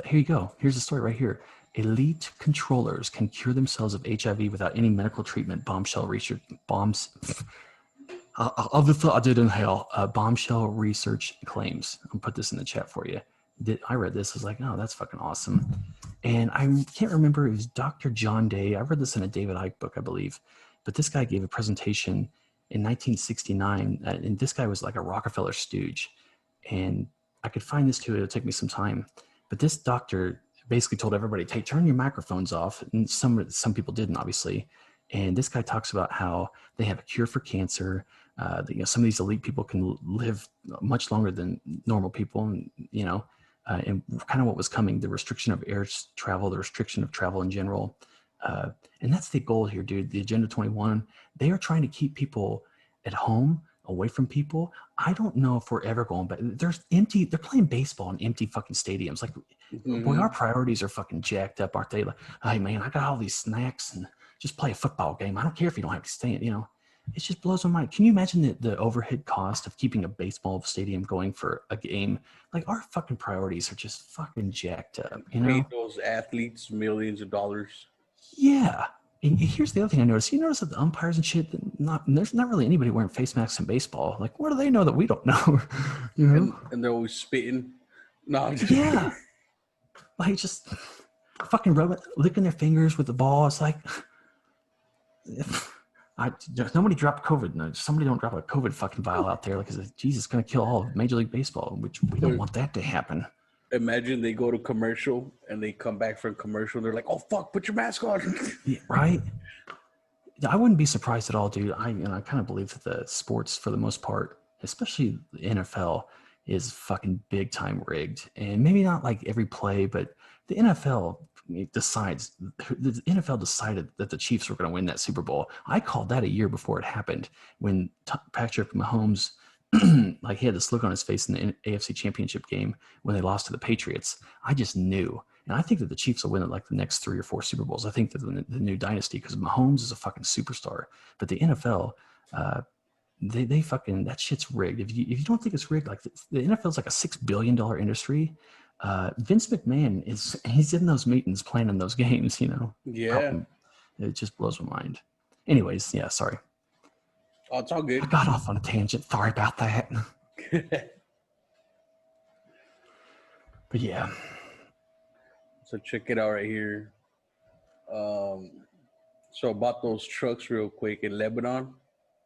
[SPEAKER 2] here you go. Here's the story right here. Elite controllers can cure themselves of HIV without any medical treatment. Bombshell research bombs. Of the thought I did in hell. Bombshell research claims. I'll put this in the chat for you. I read this. I was like, oh, that's fucking awesome. And I can't remember. It was Dr. John Day. I read this in a David Icke book, I believe. But this guy gave a presentation in 1969, and this guy was like a Rockefeller stooge. And I could find this too. It'll take me some time. But this doctor basically told everybody, "Hey, turn your microphones off." And some people didn't, obviously. And this guy talks about how they have a cure for cancer. Some of these elite people can live much longer than normal people, and and kind of what was coming, the restriction of air travel, the restriction of travel in general. And that's the goal here, dude. The Agenda 21, they are trying to keep people at home, away from people. I don't know if we're ever going back. They're playing baseball in empty fucking stadiums. Like, boy, our priorities are fucking jacked up, aren't they? Like, hey, man, I got all these snacks and just play a football game. I don't care if you don't have to stay in, It just blows my mind. Can you imagine the overhead cost of keeping a baseball stadium going for a game? Like, our fucking priorities are just fucking jacked up,
[SPEAKER 1] Pay those athletes millions of dollars.
[SPEAKER 2] Yeah. And here's the other thing I noticed. You notice that the umpires and shit, there's not really anybody wearing face masks in baseball. Like, what do they know that we don't know?
[SPEAKER 1] And they're always spitting. No,
[SPEAKER 2] yeah. Like, just fucking licking their fingers with the ball. It's like, nobody dropped COVID. No, somebody don't drop a COVID fucking vial out there. Like, Jesus, going to kill all of Major League Baseball, which we don't want that to happen.
[SPEAKER 1] Imagine they go to commercial and they come back from commercial and they're like, "Oh fuck, put your mask on."
[SPEAKER 2] Yeah, right. I wouldn't be surprised at all, dude. I kind of believe that the sports, for the most part, especially the NFL, is fucking big time rigged. And maybe not like every play, but the NFL decides. The NFL decided that the Chiefs were going to win that Super Bowl. I called that a year before it happened when Patrick Mahomes. Like, he had this look on his face in the AFC Championship game when they lost to the Patriots. I just knew. And I think that the Chiefs will win like the next 3 or 4 Super Bowls. I think that the new dynasty, because Mahomes is a fucking superstar. But the NFL, they fucking, that shit's rigged. If you don't think it's rigged, like the NFL is like a $6 billion industry. Vince McMahon he's in those meetings planning those games,
[SPEAKER 1] Yeah.
[SPEAKER 2] It just blows my mind. Anyways, yeah, sorry.
[SPEAKER 1] Oh, it's all good.
[SPEAKER 2] I got off on a tangent. Sorry about that. But yeah.
[SPEAKER 1] So check it out right here. So about those trucks real quick in Lebanon.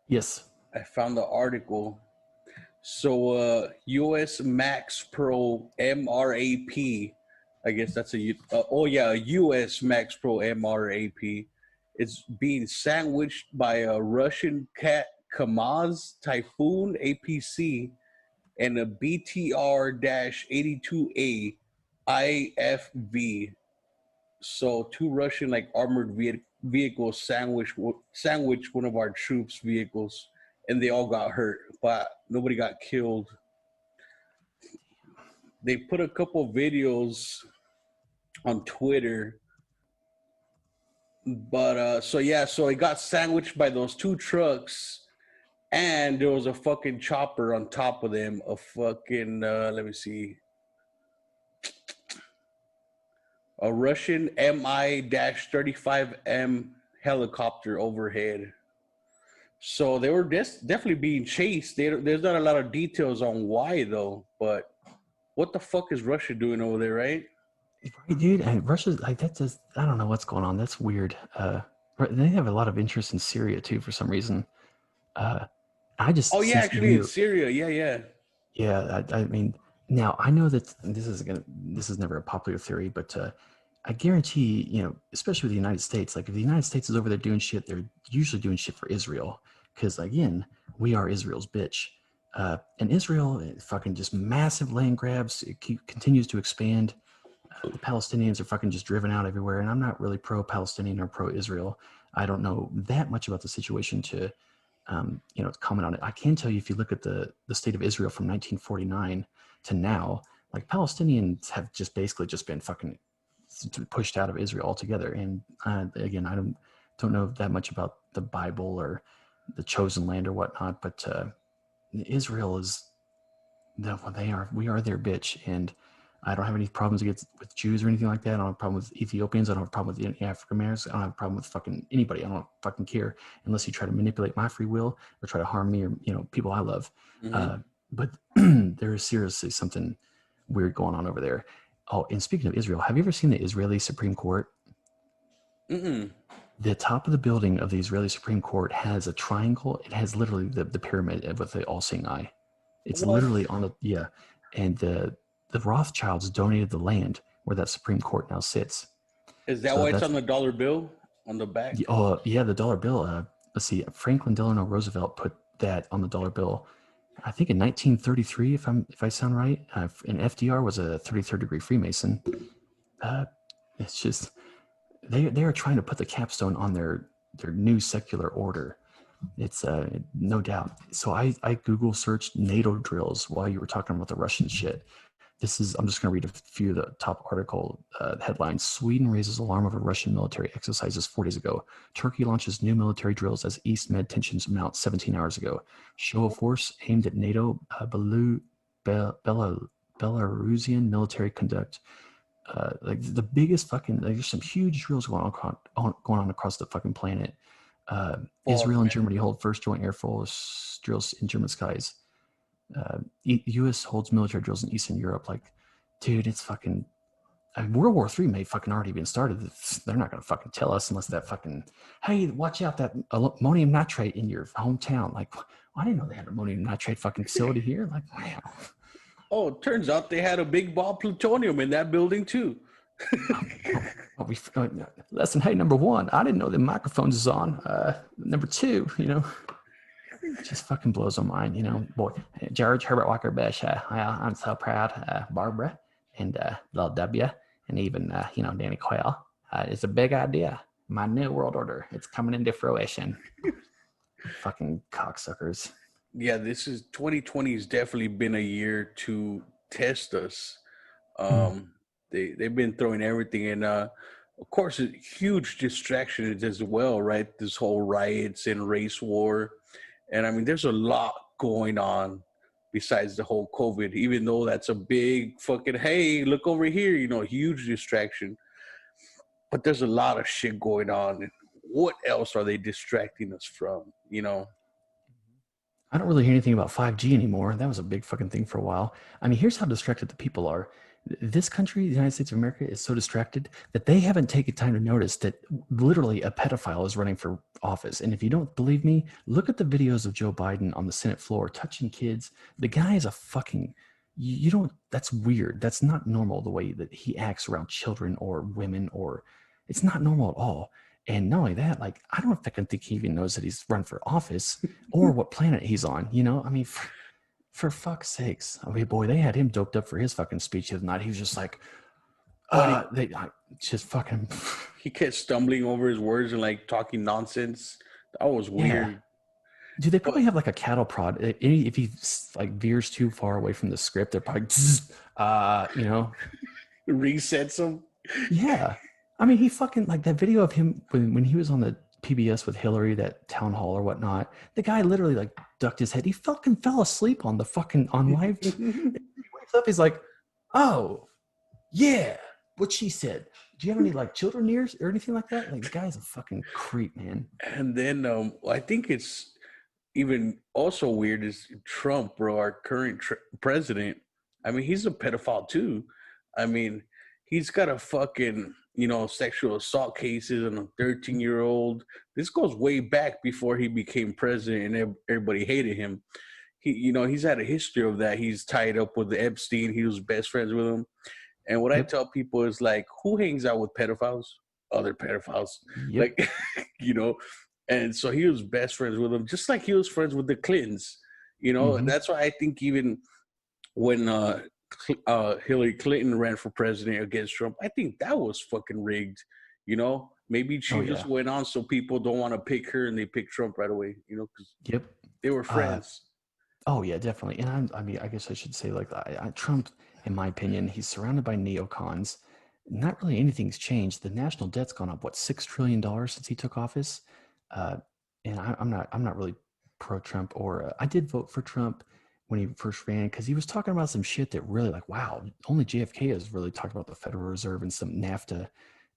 [SPEAKER 2] Yes.
[SPEAKER 1] I found the article. So US Max Pro MRAP, I guess that's a US Max Pro MRAP is being sandwiched by a Russian Kamaz Typhoon APC and a BTR-82A IFV. So 2 Russian armored vehicles sandwiched one of our troops' vehicles, and they all got hurt, but nobody got killed. They put a couple videos on Twitter, but so it got sandwiched by those 2 trucks, and there was a fucking chopper on top of them, a fucking let me see, a Russian Mi-35M helicopter overhead. So they were definitely being chased. There's not a lot of details on why, though. But what the fuck is Russia doing over there, right?
[SPEAKER 2] Right, dude. And Russia's like, that's just, I don't know what's going on. That's weird. They have a lot of interest in Syria too for some reason. I just
[SPEAKER 1] actually in Syria,
[SPEAKER 2] yeah. I mean, now I know that this is never a popular theory, but I guarantee, especially with the United States, like if the United States is over there doing shit, they're usually doing shit for Israel, because again, we are Israel's bitch. And Israel, fucking just massive land grabs. It continues to expand. The Palestinians are fucking just driven out everywhere, and I'm not really pro-Palestinian or pro-Israel. I don't know that much about the situation to comment on it. I can tell you, if you look at the state of Israel from 1949 to now, like Palestinians have just basically just been fucking pushed out of Israel altogether. And again, I don't know that much about the Bible or the chosen land or whatnot, but Israel is we are their bitch, and I don't have any problems with Jews or anything like that. I don't have a problem with Ethiopians. I don't have a problem with any African Americans. I don't have a problem with fucking anybody. I don't fucking care unless you try to manipulate my free will or try to harm me or people I love.
[SPEAKER 1] Mm-hmm.
[SPEAKER 2] But there is seriously something weird going on over there. Oh, and speaking of Israel, have you ever seen the Israeli Supreme Court?
[SPEAKER 1] Mm-mm.
[SPEAKER 2] The top of the building of the Israeli Supreme Court has a triangle. It has literally the pyramid with the all-seeing eye. It's literally on and the Rothschilds donated the land where that Supreme Court now sits.
[SPEAKER 1] Is that why it's on the dollar bill on the back?
[SPEAKER 2] Oh, yeah, the dollar bill. Let's see. Franklin Delano Roosevelt put that on the dollar bill. I think in 1933, if I sound right, and FDR was a 33rd degree Freemason. It's just they are trying to put the capstone on their new secular order. It's no doubt. So I Google searched NATO drills while you were talking about the Russian shit. I'm just going to read a few of the top article headlines. Sweden raises alarm over Russian military exercises 4 days ago. Turkey launches new military drills as East Med tensions mount 17 hours ago. Show of force aimed at NATO. Belarusian military conduct. Like the biggest fucking, like, there's some huge drills going on across the fucking planet. Israel and Germany hold first joint air force drills in German skies. U.S. holds military drills in Eastern Europe. Like, dude, it's fucking. World War III may fucking already been started. They're not gonna fucking tell us unless that fucking. Hey, watch out, that ammonium nitrate in your hometown. Like, I didn't know they had ammonium nitrate fucking facility here. Like, wow.
[SPEAKER 1] Oh, it turns out they had a big ball of plutonium in that building too.
[SPEAKER 2] Lesson, hey, number one, I didn't know the microphones is on. Number two, it just fucking blows my mind, boy. George Herbert Walker Bush, I'm so proud. Barbara and Lil W and even, Danny Quayle. It's a big idea. My new world order. It's coming into fruition. Fucking cocksuckers.
[SPEAKER 1] Yeah, 2020 has definitely been a year to test us. They've been throwing everything in. Of course, a huge distraction as well, right? This whole riots and race war. And I mean, there's a lot going on besides the whole COVID, even though that's a big fucking, hey, look over here, huge distraction. But there's a lot of shit going on. What else are they distracting us from,
[SPEAKER 2] I don't really hear anything about 5G anymore. That was a big fucking thing for a while. I mean, here's how distracted the people are. This country, the United States of America, is so distracted that they haven't taken time to notice that literally a pedophile is running for office. And if you don't believe me, look at the videos of Joe Biden on the Senate floor touching kids. The guy is a fucking, that's weird. That's not normal, the way that he acts around children or women, or it's not normal at all. And not only that, like, I don't fucking think he even knows that he's run for office or what planet he's on. I mean, for fuck's sakes. I mean, boy, they had him doped up for his fucking speech the other night. He was just like, just fucking.
[SPEAKER 1] He kept stumbling over his words and like talking nonsense. That was weird.
[SPEAKER 2] Yeah. Do they probably have like a cattle prod? If he like veers too far away from the script, they're probably,
[SPEAKER 1] resets him.
[SPEAKER 2] Yeah. I mean, he fucking, like, that video of him when he was on the PBS with Hillary, that town hall or whatnot, the guy literally like ducked his head. He fucking fell asleep on live. He wakes up, he's like, oh, yeah, what she said. Do you have any like children ears or anything like that? Like, the guy's a fucking creep, man.
[SPEAKER 1] And then I think it's even also weird is Trump, bro, our current president. I mean, he's a pedophile too. I mean, he's got a fucking, sexual assault cases on a 13-year-old. This goes way back before he became president and everybody hated him. He's had a history of that. He's tied up with Epstein. He was best friends with him. And what I tell people is, like, who hangs out with pedophiles? Other pedophiles.
[SPEAKER 2] Yep.
[SPEAKER 1] Like, and so he was best friends with them, just like he was friends with the Clintons, and that's why I think even when Hillary Clinton ran for president against Trump, I think that was fucking rigged. Maybe she just went on so people don't want to pick her and they pick Trump right away. Because they were friends.
[SPEAKER 2] Oh yeah, definitely. And I guess I should say, like, Trump, in my opinion, he's surrounded by neocons. Not really anything's changed. The national debt's gone up, what, $6 trillion since he took office. And I'm not really pro-Trump, or I did vote for Trump when he first ran, because he was talking about some shit that really, like, wow, only JFK has really talked about the Federal Reserve and some NAFTA.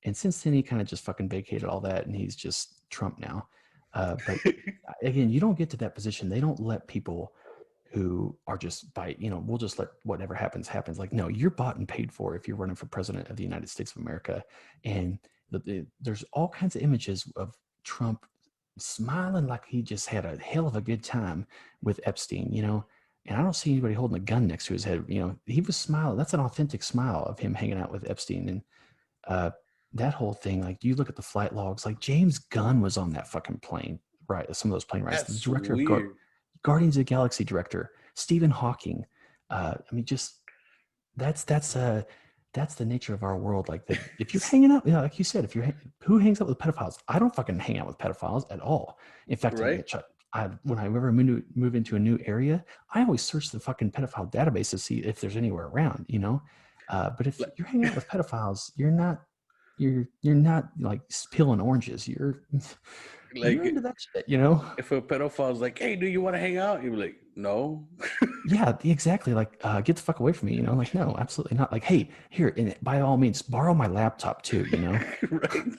[SPEAKER 2] And since then, he kind of just fucking vacated all that, and he's just Trump now. But again, you don't get to that position. They don't let people who are just we'll just let whatever happens. Like, no, you're bought and paid for if you're running for president of the United States of America. And there's all kinds of images of Trump smiling like he just had a hell of a good time with Epstein, and I don't see anybody holding a gun next to his head. He was smiling. That's an authentic smile of him hanging out with Epstein. And that whole thing, like, you look at the flight logs, like, James Gunn was on that fucking plane, right? Some of those plane rides.
[SPEAKER 1] That's weird.
[SPEAKER 2] Guardians of the Galaxy director, Stephen Hawking. I mean, just that's the nature of our world. Like that, if you're hanging out, like you said, who hangs out with pedophiles? I don't fucking hang out with pedophiles at all. In fact,
[SPEAKER 1] Right?
[SPEAKER 2] when I ever move into a new area, I always search the fucking pedophile database to see if there's anywhere around. But if
[SPEAKER 1] Like,
[SPEAKER 2] you're hanging out with pedophiles, you're not like peeling oranges. You're
[SPEAKER 1] like
[SPEAKER 2] into that shit.
[SPEAKER 1] if a pedophile's like, "Hey, do you want to hang out?" You're like, "No."
[SPEAKER 2] Yeah, exactly. Like, get the fuck away from me. Like, no, absolutely not. Like, hey, here, and by all means, borrow my laptop too.
[SPEAKER 1] Right?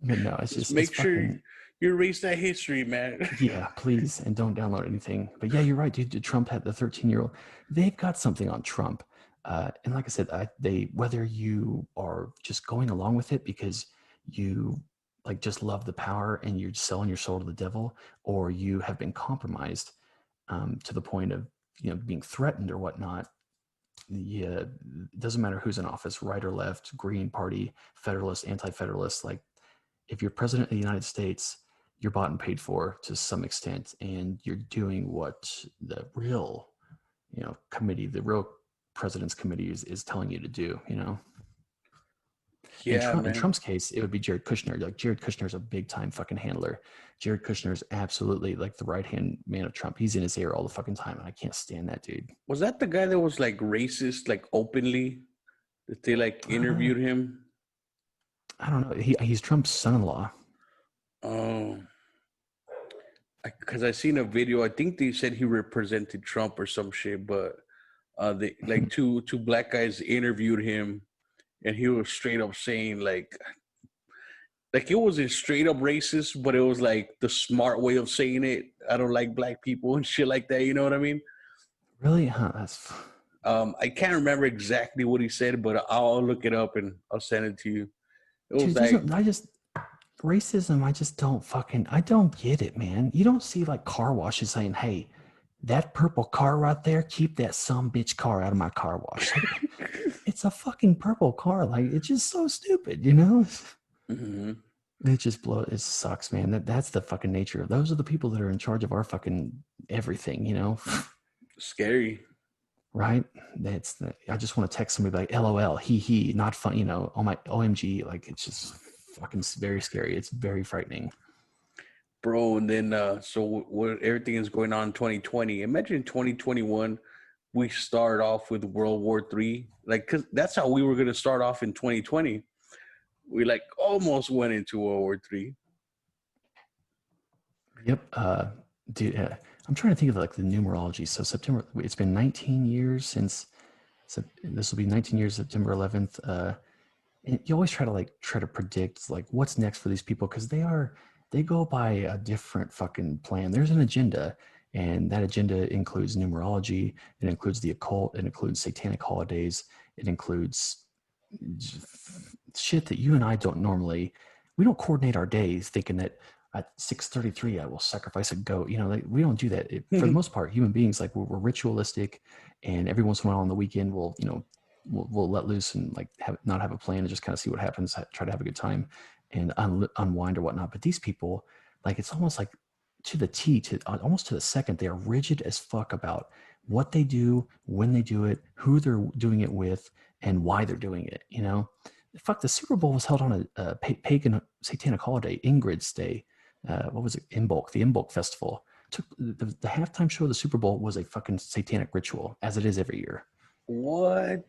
[SPEAKER 2] But no,
[SPEAKER 1] Just
[SPEAKER 2] it's
[SPEAKER 1] make sure
[SPEAKER 2] fucking.
[SPEAKER 1] you erase that history, man.
[SPEAKER 2] Yeah, please, and don't download anything. But yeah, you're right, dude. Trump had the 13-year-old. They've got something on Trump, and like I said, they whether you are just going along with it because you like just love the power and you're selling your soul to the devil, or you have been compromised to the point of being threatened or whatnot. Yeah, it doesn't matter who's in office, right or left, Green Party, Federalist, Anti-Federalist. Like, if you're president of the United States, you're bought and paid for to some extent, and you're doing what the real, committee, the real president's committee is telling you to do.
[SPEAKER 1] Yeah,
[SPEAKER 2] In
[SPEAKER 1] man.
[SPEAKER 2] Trump's case, it would be Jared Kushner. Like, Jared Kushner is a big time fucking handler. Jared Kushner is absolutely like the right hand man of Trump. He's in his ear all the fucking time, and I can't stand that dude.
[SPEAKER 1] Was that the guy that was like racist, like openly? That they like
[SPEAKER 2] Uh,
[SPEAKER 1] interviewed him?
[SPEAKER 2] I don't know. He's Trump's son-in-law.
[SPEAKER 1] Oh, because I seen a video. I think they said he represented Trump or some shit, but they like two black guys interviewed him, and he was straight up saying like it wasn't straight up racist, but it was like the smart way of saying it. I don't like black people and shit like that. You know what I mean?
[SPEAKER 2] Really? Huh? That's
[SPEAKER 1] I can't remember exactly what he said, but I'll look it up and I'll send it to you. It was
[SPEAKER 2] dude.
[SPEAKER 1] like,
[SPEAKER 2] I just racism. I don't get it, man. You don't see like car washes saying, "Hey, that purple car right there, keep that some bitch car out of my car wash." Like, it's a fucking purple car. Like, it's just so stupid.
[SPEAKER 1] mm-hmm.
[SPEAKER 2] It just blows. It sucks, man. That's the fucking nature of those are the people that are in charge of our fucking everything.
[SPEAKER 1] Scary.
[SPEAKER 2] Right? I just want to text somebody like LOL, he, not fun, oh my OMG, like it's just fucking very scary. It's very frightening.
[SPEAKER 1] Bro, and then so what everything is going on in 2020. Imagine 2021 we start off with World War III. Like, cause that's how we were gonna start off in 2020. We like almost went into World War III.
[SPEAKER 2] Yep. Dude, I'm trying to think of like the numerology. So September, it's been 19 years since, so this will be 19 years, September 11th. And you always try to predict like what's next for these people because they go by a different fucking plan. There's an agenda, and that agenda includes numerology, it includes the occult, it includes satanic holidays, it includes shit that you and I don't normally. We don't coordinate our days thinking that at 6:33 I will sacrifice a goat. Like, we don't do that. For the most part, human beings, like, we're ritualistic, and every once in a while on the weekend we'll let loose and like not have a plan and just kind of see what happens, try to have a good time and unwind or whatnot. But these people, like, it's almost like to the T, to almost to the second, they are rigid as fuck about what they do, when they do it, who they're doing it with, and why they're doing it. Fuck, the Super Bowl was held on a pagan satanic holiday, Ingrid's Day. What was it? Imbolc, the Imbolc Festival. Took the halftime show of the Super Bowl was a fucking satanic ritual, as it is every year.
[SPEAKER 1] What?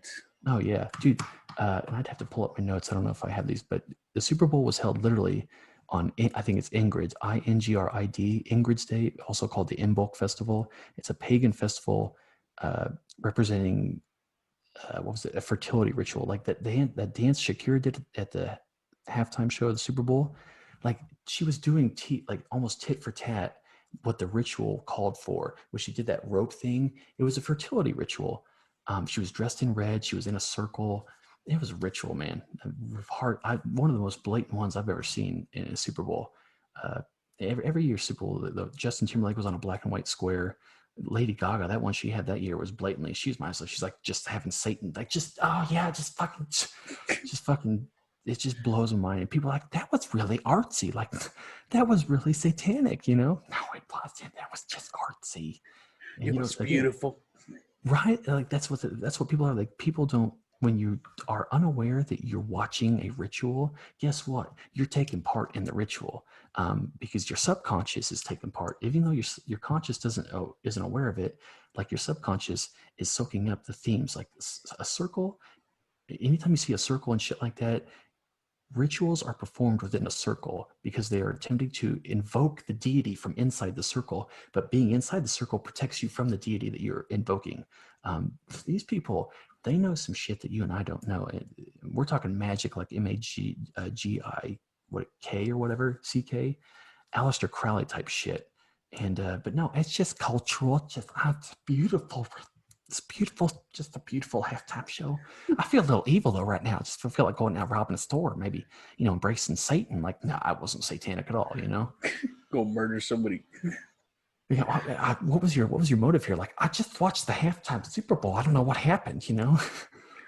[SPEAKER 2] Oh yeah, dude. And I'd have to pull up my notes. I don't know if I have these, but the Super Bowl was held literally on, I think it's Ingrid's, Ingrid, Ingrid's Day, also called the Imbolc Festival. It's a pagan festival representing what was it? A fertility ritual, like that dance Shakira did at the halftime show of the Super Bowl. Like, she was doing like almost tit for tat what the ritual called for. When she did that rope thing, it was a fertility ritual. She was dressed in red. She was in a circle. It was a ritual, man. One of the most blatant ones I've ever seen in a Super Bowl. Every year Super Bowl, the Justin Timberlake was on a black and white square. Lady Gaga, that one she had that year was blatantly, she's myself. She's like just having Satan, like, just, oh yeah, just fucking it just blows my mind. And people are like, that was really artsy. Like, that was really satanic, you know? No, it wasn't. That was just artsy. And,
[SPEAKER 1] It
[SPEAKER 2] you know,
[SPEAKER 1] was
[SPEAKER 2] again,
[SPEAKER 1] beautiful.
[SPEAKER 2] right? Like, that's what people are like. People don't, when you are unaware that you're watching a ritual, guess what? You're taking part in the ritual, because your subconscious is taking part. Even though your conscious isn't aware of it, like your subconscious is soaking up the themes. Like a circle, anytime you see a circle and shit like that, rituals are performed within a circle because they are attempting to invoke the deity from inside the circle, but being inside the circle protects you from the deity that you're invoking. These people, they know some shit that you and I don't know. We're talking magic, like MAGI, what, K or whatever, CK, Aleister Crowley type shit. And but no, it's just cultural. It's beautiful. It's beautiful, just a beautiful halftime show. I feel a little evil though right now. I just feel like going out robbing a store, maybe, you know, embracing Satan. Like, no, I wasn't satanic at all, you know.
[SPEAKER 1] Go murder somebody.
[SPEAKER 2] You know, what was your motive here? Like, I just watched the halftime Super Bowl. I don't know what happened, you know.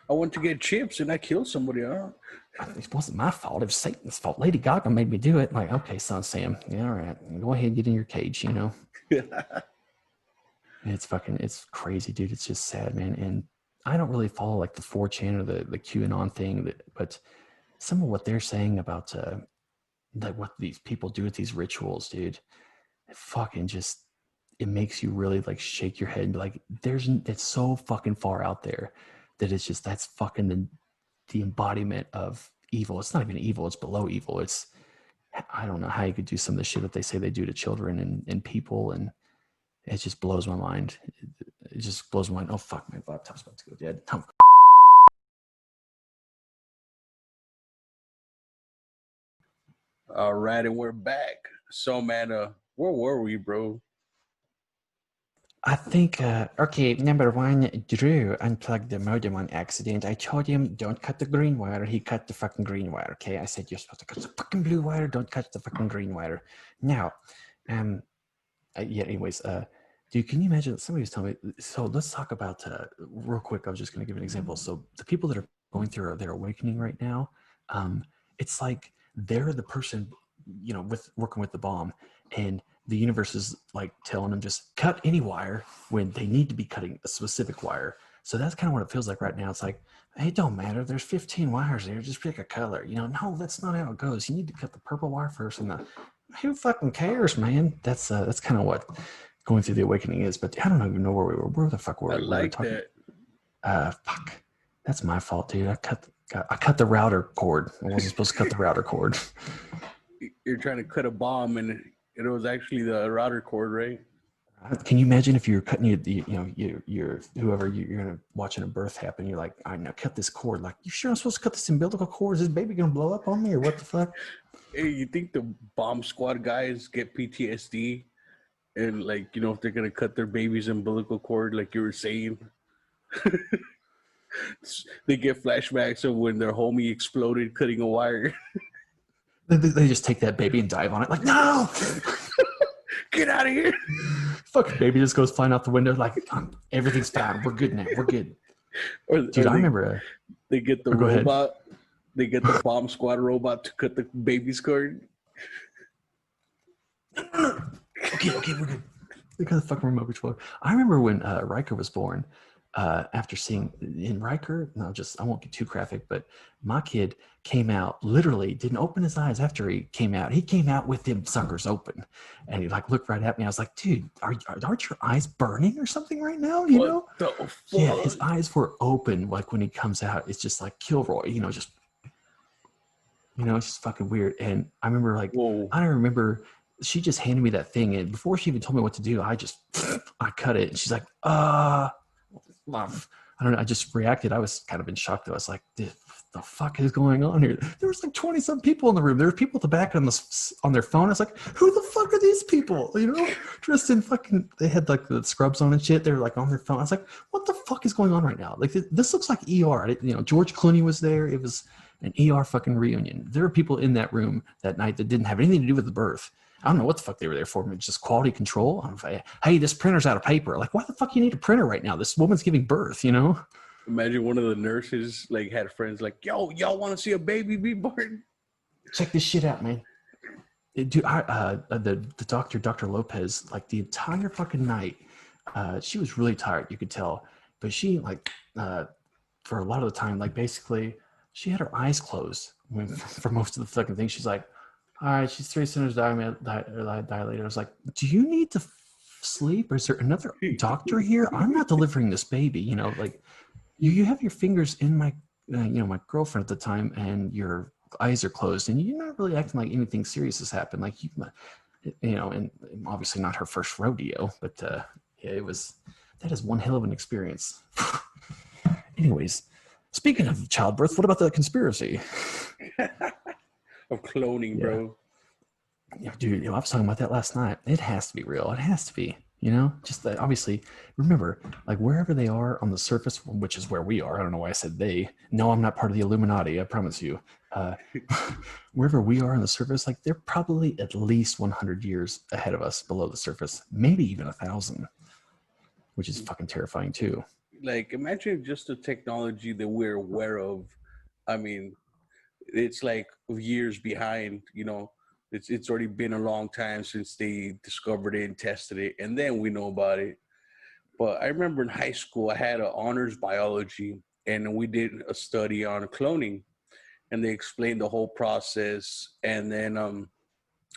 [SPEAKER 1] I went to get chips and I killed somebody.
[SPEAKER 2] It wasn't my fault. It was Satan's fault. Lady Gaga made me do it. Like, okay, son Sam, yeah, all right, go ahead, get in your cage, you know. It's crazy, dude. It's just sad, man. And I don't really follow like the 4chan or the QAnon thing, but some of what they're saying about like what these people do with these rituals, dude, it fucking just, it makes you really like shake your head and be like, it's so fucking far out there that it's just, that's fucking the embodiment of evil. It's not even evil, it's below evil. I don't know how you could do some of the shit that they say they do to children and people, and it just blows my mind. It just blows my mind. Oh, fuck, my laptop's about to go dead.
[SPEAKER 1] All right, and we're back. So, man, where were we, bro?
[SPEAKER 2] I think, okay, number one, Drew unplugged the modem on accident. I told him, don't cut the green wire. He cut the fucking green wire, okay? I said, you're supposed to cut the fucking blue wire. Don't cut the fucking green wire. Now, yeah, anyways, dude, can you imagine? Somebody was telling me. So let's talk about real quick. I was just going to give an example. So the people that are going through their awakening right now, it's like they're the person, you know, with working with the bomb, and the universe is like telling them just cut any wire when they need to be cutting a specific wire. So that's kind of what it feels like right now. It's like, hey, it don't matter. There's 15 wires there. Just pick a color. You know, no, that's not how it goes. You need to cut the purple wire first, and who fucking cares, man? That's kind of what going through the awakening is. But I don't even know where we were. Where the fuck were we?
[SPEAKER 1] I like that.
[SPEAKER 2] Fuck. That's my fault, dude. I cut the router cord. I wasn't supposed to cut the router cord.
[SPEAKER 1] You're trying to cut a bomb, and it was actually the router cord, right?
[SPEAKER 2] Can you imagine if you're cutting you're whoever you're gonna watching a birth happen? You're like, all right, now cut this cord. Like, you sure I'm supposed to cut this umbilical cord? Is this baby gonna blow up on me or what the fuck?
[SPEAKER 1] Hey, you think the bomb squad guys get PTSD? And, like, you know, if they're going to cut their baby's umbilical cord, like you were saying, they get flashbacks of when their homie exploded cutting a wire.
[SPEAKER 2] They just take that baby and dive on it. Like, no!
[SPEAKER 1] Get out of here!
[SPEAKER 2] Fuck, baby just goes flying out the window. Like, everything's fine. We're good now. We're good. Dude, I remember.
[SPEAKER 1] They get the robot. They get the bomb squad robot to cut the baby's cord.
[SPEAKER 2] Okay, we're good. Look at the fucking remote control. I remember when Riker was born, after seeing in Riker, I won't get too graphic, but my kid came out, literally didn't open his eyes after he came out. He came out with them suckers open, and he like looked right at me. I was like, dude, aren't your eyes burning or something right now? You know? Yeah, his eyes were open. Like when he comes out, it's just like Kilroy, it's just fucking weird. And I remember I don't remember. She just handed me that thing, and before she even told me what to do, I cut it. And she's like, love. I don't know. I just reacted. I was kind of in shock though. I was like, the fuck is going on here? There was like 20 some people in the room. There were people at the back on their phone. I was like, who the fuck are these people? Dressed in fucking, they had like the scrubs on and shit. They were like on their phone. I was like, what the fuck is going on right now? Like this looks like ER. George Clooney was there. It was an ER fucking reunion. There were people in that room that night that didn't have anything to do with the birth. I don't know what the fuck they were there for. Just quality control. Hey, this printer's out of paper. Like, why the fuck you need a printer right now? This woman's giving birth,
[SPEAKER 1] Imagine one of the nurses like had friends like, "Yo, y'all want to see a baby be born?"
[SPEAKER 2] Check this shit out, man. Dude, the doctor, Dr. Lopez, like the entire fucking night, she was really tired. You could tell, but she like for a lot of the time, like basically, she had her eyes closed for most of the fucking thing. She's like, "All right, she's 3 centimeters dilated." I was like, "Do you need to sleep? Or is there another doctor here? I'm not delivering this baby." You know, like you have your fingers in my, my girlfriend at the time, and your eyes are closed, and you're not really acting like anything serious has happened. Like and obviously not her first rodeo, but yeah, that is one hell of an experience. Anyways, speaking of childbirth, what about the conspiracy
[SPEAKER 1] Of cloning, bro?
[SPEAKER 2] Yeah, dude, I was talking about that last night. It has to be real. It has to be. Just that obviously, remember, like wherever they are on the surface, which is where we are. I don't know why I said they. No, I'm not part of the Illuminati. I promise you. Wherever we are on the surface, like they're probably at least 100 years ahead of us below the surface, maybe even 1,000, which is fucking terrifying too.
[SPEAKER 1] Like, imagine just the technology that we're aware of. I mean, it's like years behind. It's already been a long time since they discovered it and tested it, and then we know about it. But I remember in high school, I had an honors biology, and we did a study on cloning, and they explained the whole process. And then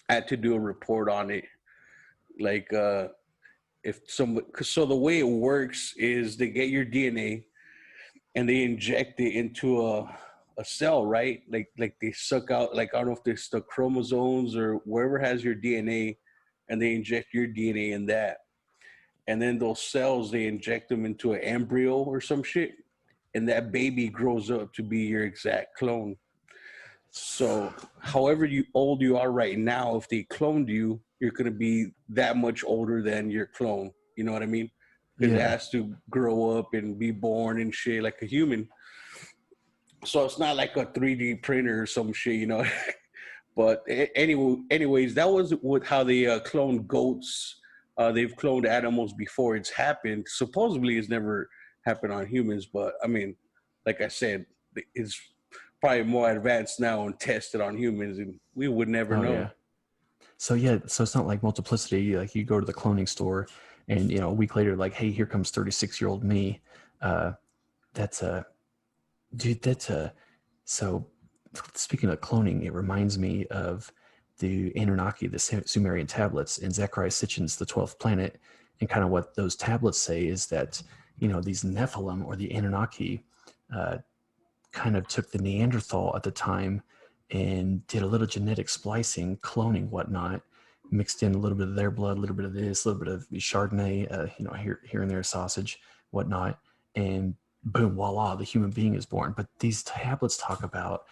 [SPEAKER 1] I had to do a report on it. Like, if some, so the way it works is they get your DNA and they inject it into a cell, right? Like they suck out, like I don't know if it's the chromosomes or wherever has your DNA, and they inject your DNA in that. And then those cells, they inject them into an embryo or some shit, and that baby grows up to be your exact clone. So however old you are right now, if they cloned you, you're gonna be that much older than your clone. You know what I mean? Because it
[SPEAKER 2] Yeah.
[SPEAKER 1] has to grow up and be born and shit like a human. So it's not like a 3D printer or some shit. But anyways, that was how they cloned goats. They've cloned animals before. It's happened. Supposedly, it's never happened on humans. But I mean, like I said, it's probably more advanced now and tested on humans, and we would never
[SPEAKER 2] Oh
[SPEAKER 1] know.
[SPEAKER 2] yeah. So yeah, so it's not like multiplicity. Like you go to the cloning store, and a week later, like, hey, here comes 36-year-old me. Uh, that's a dude. That's a so. Speaking of cloning, it reminds me of the Anunnaki, the Sumerian tablets, and Zechariah Sitchin's The 12th Planet, and kind of what those tablets say is that these Nephilim or the Anunnaki uh, kind of took the Neanderthal at the time and did a little genetic splicing, cloning, whatnot, mixed in a little bit of their blood, a little bit of this, a little bit of Chardonnay, here and there, sausage, whatnot, and boom, voila, the human being is born. But these tablets talk about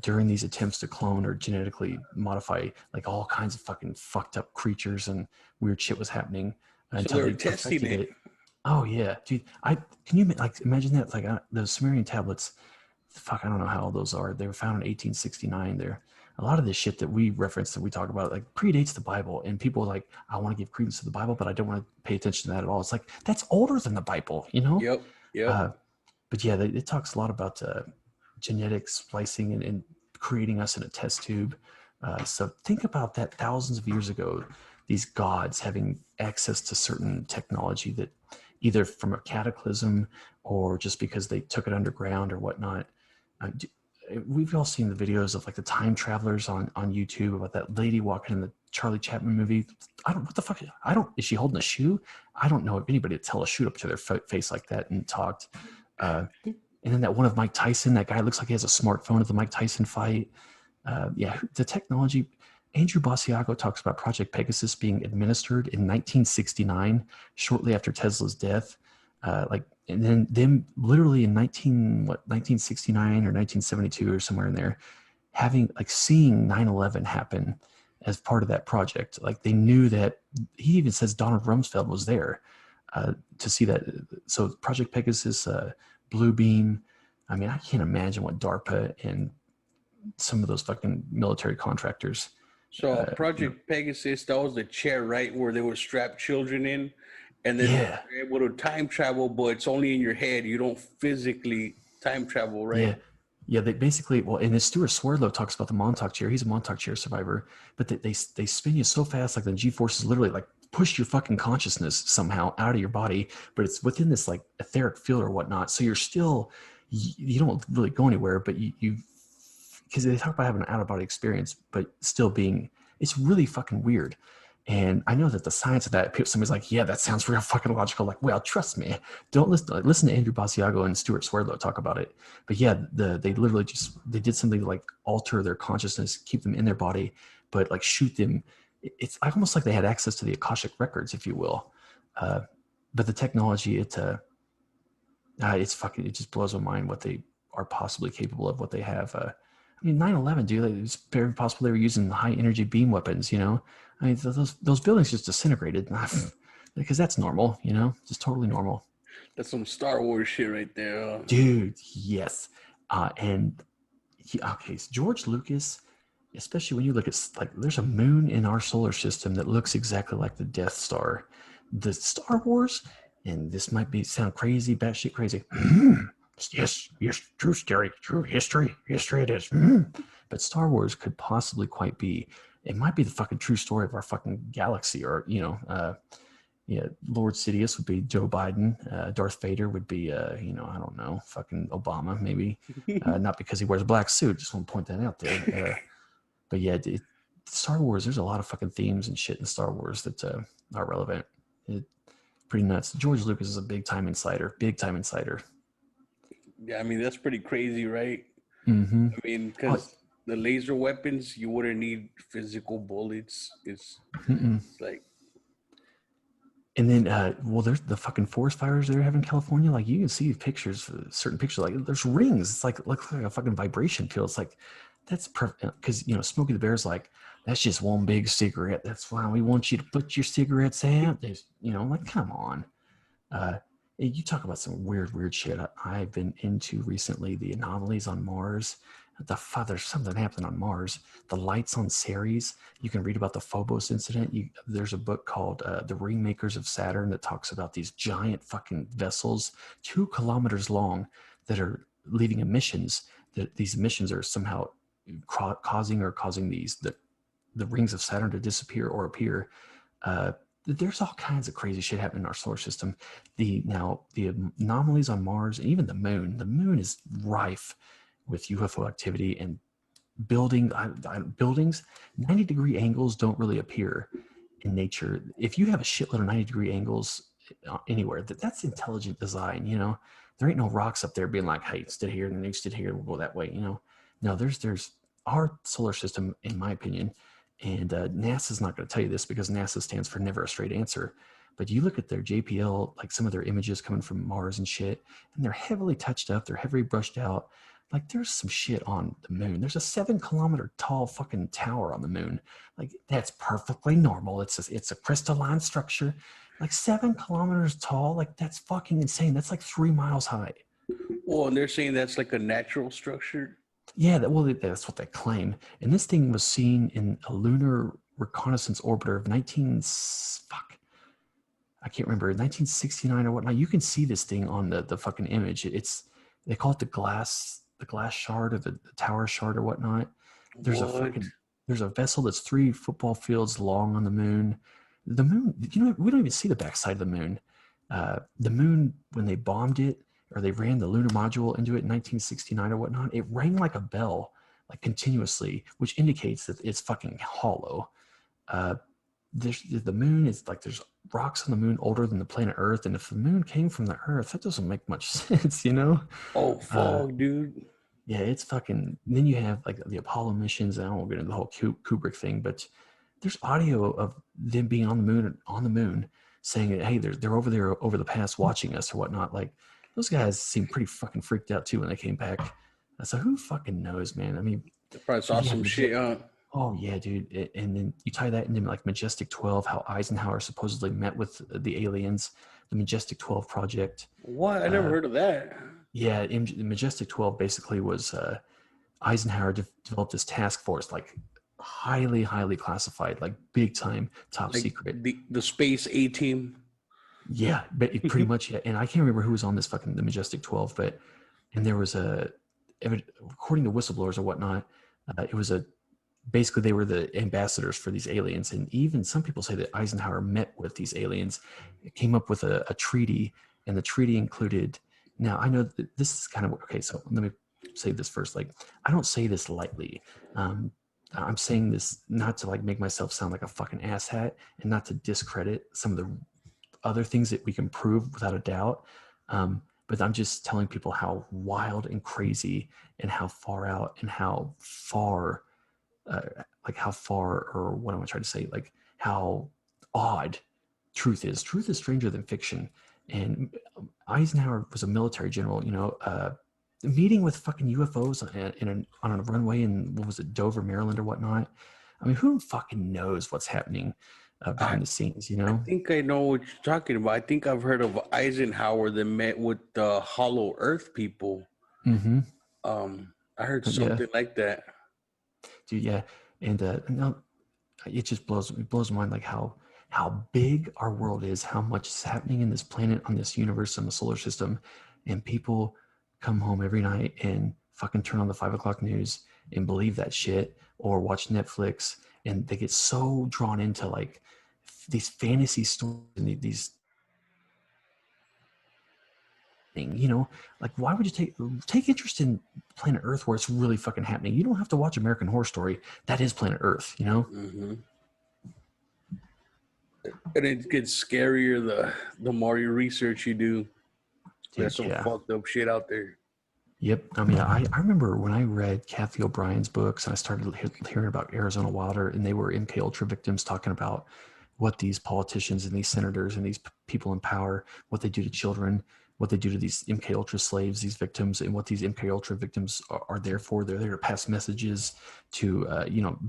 [SPEAKER 2] during these attempts to clone or genetically modify like all kinds of fucking fucked up creatures and weird shit was happening
[SPEAKER 1] So
[SPEAKER 2] until
[SPEAKER 1] they were
[SPEAKER 2] they
[SPEAKER 1] testing
[SPEAKER 2] perfected
[SPEAKER 1] it.
[SPEAKER 2] it. Oh yeah, dude. Can you like imagine that? Like those Sumerian tablets. Fuck, I don't know how old those are. They were found in 1869. They're a lot of this shit that we reference that we talk about like predates the Bible, and people are like, I want to give credence to the Bible, but I don't want to pay attention to that at all. It's like that's older than the Bible,
[SPEAKER 1] Yep. Yep.
[SPEAKER 2] Uh, but yeah, it talks a lot about genetic splicing and creating us in a test tube. So think about that thousands of years ago, these gods having access to certain technology that either from a cataclysm or just because they took it underground or whatnot. We've all seen the videos of like the time travelers on YouTube about that lady walking in the Charlie Chaplin movie. What the fuck? Is she holding a shoe? I don't know if anybody would tell a shoe up to their face like that and talked. And then that one of Mike Tyson, that guy looks like he has a smartphone at the Mike Tyson fight. Yeah, the technology. Andrew Basiago talks about Project Pegasus being administered in 1969, shortly after Tesla's death. And then them literally in 1969 or 1972 or somewhere in there, seeing 9/11 happen as part of that project. Like they knew that. He even says Donald Rumsfeld was there to see that. So Project Pegasus, Blue Beam. I mean, I can't imagine what DARPA and some of those fucking military contractors.
[SPEAKER 1] So Project Pegasus, that was the chair, right, where they would strap children in, and then
[SPEAKER 2] Yeah.
[SPEAKER 1] you're able to time travel, but it's only in your head. You don't physically time travel, right?
[SPEAKER 2] Yeah. Yeah, they basically, well, and Stuart Swerdlow talks about the Montauk chair. He's a Montauk chair survivor, but they spin you so fast, like the G forces literally like push your fucking consciousness somehow out of your body, but it's within this like etheric field or whatnot. So you're still, you don't really go anywhere, but you, because they talk about having an out of body experience, but still being, it's really fucking weird. And I know that the science of that, somebody's like, yeah, that sounds real fucking logical. Like, well, trust me, don't listen to Andrew Basiago and Stuart Swerdlow talk about it. But yeah, they literally just, they did something to like alter their consciousness, keep them in their body, but like shoot them. It's almost like they had access to the Akashic records, if you will. But the technology, it's fucking, it just blows my mind what they are possibly capable of, what they have. I mean, 9/11, dude, it's very possible they were using high energy beam weapons, you know? I mean, those buildings just disintegrated because that's normal, you know, just totally normal.
[SPEAKER 1] That's some Star Wars shit right there.
[SPEAKER 2] Dude, yes. And okay, so George Lucas, especially when you look at like, there's a moon in our solar system that looks exactly like the Death Star. The Star Wars, and this might sound crazy, batshit crazy. Yes, true story, true history it is. But Star Wars could possibly quite be. It might be the fucking true story of our fucking galaxy, or yeah, Lord Sidious would be Joe Biden. Darth Vader would be, I don't know, fucking Obama, maybe. Not because he wears a black suit. Just want to point that out there. But yeah, Star Wars, there's a lot of fucking themes and shit in Star Wars that are relevant. Pretty nuts. George Lucas is a big time insider. Big time insider.
[SPEAKER 1] Yeah, I mean that's pretty crazy, right?
[SPEAKER 2] Mm-hmm.
[SPEAKER 1] I mean,
[SPEAKER 2] Oh,
[SPEAKER 1] because the laser weapons, you wouldn't need physical bullets. It's like,
[SPEAKER 2] and then, well, there's the fucking forest fires they're having in California. Like you can see pictures, certain pictures. Like there's rings. It's like looks like a fucking vibration field. It's like that's perfect because Smokey the Bear's like that's just one big cigarette. That's why we want you to put your cigarettes out. There's, like come on. You talk about some weird shit I've been into recently. The anomalies on Mars. There's something happened on Mars. The lights on Ceres. You can read about the Phobos incident. There's a book called The Ringmakers of Saturn that talks about these giant fucking vessels, 2 kilometers long, that are leaving emissions. That these emissions are somehow causing the rings of Saturn to disappear or appear. There's all kinds of crazy shit happening in our solar system. The anomalies on Mars and even the moon. The moon is rife with UFO activity and buildings. 90-degree angles don't really appear in nature. If you have a shitload of 90-degree angles anywhere, that's intelligent design. There ain't no rocks up there being like, hey, stood here and then you stood here, we'll go that way. No, there's our solar system, in my opinion. And NASA's not going to tell you this because NASA stands for never a straight answer. But you look at their JPL, like some of their images coming from Mars and shit, and they're heavily touched up. They're heavily brushed out. Like there's some shit on the moon. There's a 7-kilometer tall fucking tower on the moon. Like that's perfectly normal. It's a crystalline structure, like 7 kilometers tall. Like that's fucking insane. That's like 3 miles high.
[SPEAKER 1] well, and they're saying that's like a natural structure.
[SPEAKER 2] Yeah, that's what they claim. And this thing was seen in a lunar reconnaissance orbiter of I can't remember, 1969 or whatnot. You can see this thing on the fucking image. They call it the glass shard or the tower shard or whatnot. There's a vessel that's 3 football fields long on the moon. The moon, we don't even see the backside of the moon. The moon, when they bombed it, or they ran the lunar module into it in 1969 or whatnot, it rang like a bell, like continuously, which indicates that it's fucking hollow. The moon is like, there's rocks on the moon older than the planet Earth, and if the moon came from the Earth, that doesn't make much sense,
[SPEAKER 1] Oh, fuck, dude.
[SPEAKER 2] Yeah, it's fucking. Then you have like the Apollo missions. And I won't get into the whole Kubrick thing, but there's audio of them being on the moon, saying that, hey, they're over there over the past watching us or whatnot. Like those guys seemed pretty fucking freaked out too when they came back. So who fucking knows, man? I mean,
[SPEAKER 1] They probably saw some shit, huh?
[SPEAKER 2] oh yeah, dude. And then you tie that into like Majestic 12, how Eisenhower supposedly met with the aliens, the Majestic 12 project.
[SPEAKER 1] What? I never heard of that.
[SPEAKER 2] Yeah, Majestic 12 basically was Eisenhower developed this task force, like highly classified, like big time top
[SPEAKER 1] Like
[SPEAKER 2] secret.
[SPEAKER 1] the space A team.
[SPEAKER 2] Yeah, but it pretty much, yeah. And I can't remember who was on this fucking the Majestic 12, but and there was according to whistleblowers or whatnot, it was a basically they were the ambassadors for these aliens, and even some people say that Eisenhower met with these aliens, came up with a treaty, and the treaty included. Now I know that this is kind of okay. So let me say this first. Like I don't say this lightly. Um, I'm saying this not to like make myself sound like a fucking asshat and not to discredit some of the other things that we can prove without a doubt. But I'm just telling people how wild and crazy and how far out and how far, uh, like how far, or what am I trying to say? Like how odd truth is. Truth is stranger than fiction. And Eisenhower was a military general, meeting with fucking UFOs on a runway in, what was it, Dover, Maryland or whatnot. I mean, who fucking knows what's happening
[SPEAKER 1] I,
[SPEAKER 2] behind the scenes,
[SPEAKER 1] I think I know what you're talking about. I think I've heard of Eisenhower that met with the Hollow Earth people.
[SPEAKER 2] Mm-hmm.
[SPEAKER 1] I heard
[SPEAKER 2] Yeah,
[SPEAKER 1] something like that.
[SPEAKER 2] dude. Yeah, and no, it just blows my mind like how big our world is, how much is happening in this planet, on this universe, in the solar system, and people come home every night and fucking turn on the 5 o'clock news and believe that shit, or watch Netflix, and they get so drawn into like these fantasy stories and these like why would you take interest in planet Earth where it's really fucking happening? You don't have to watch American Horror Story. That is planet Earth.
[SPEAKER 1] Hmm. And it gets scarier the more you research you do. There's
[SPEAKER 2] Dude,
[SPEAKER 1] some
[SPEAKER 2] yeah.
[SPEAKER 1] fucked up shit out there.
[SPEAKER 2] Yep. I mean, I remember when I read Kathy O'Brien's books and I started hearing about Arizona Wilder, and they were MK Ultra victims, talking about what these politicians and these senators and these people in power, what they do to children, what they do to these MK Ultra slaves, these victims, and what these MK Ultra victims are there for. They're there to pass messages, to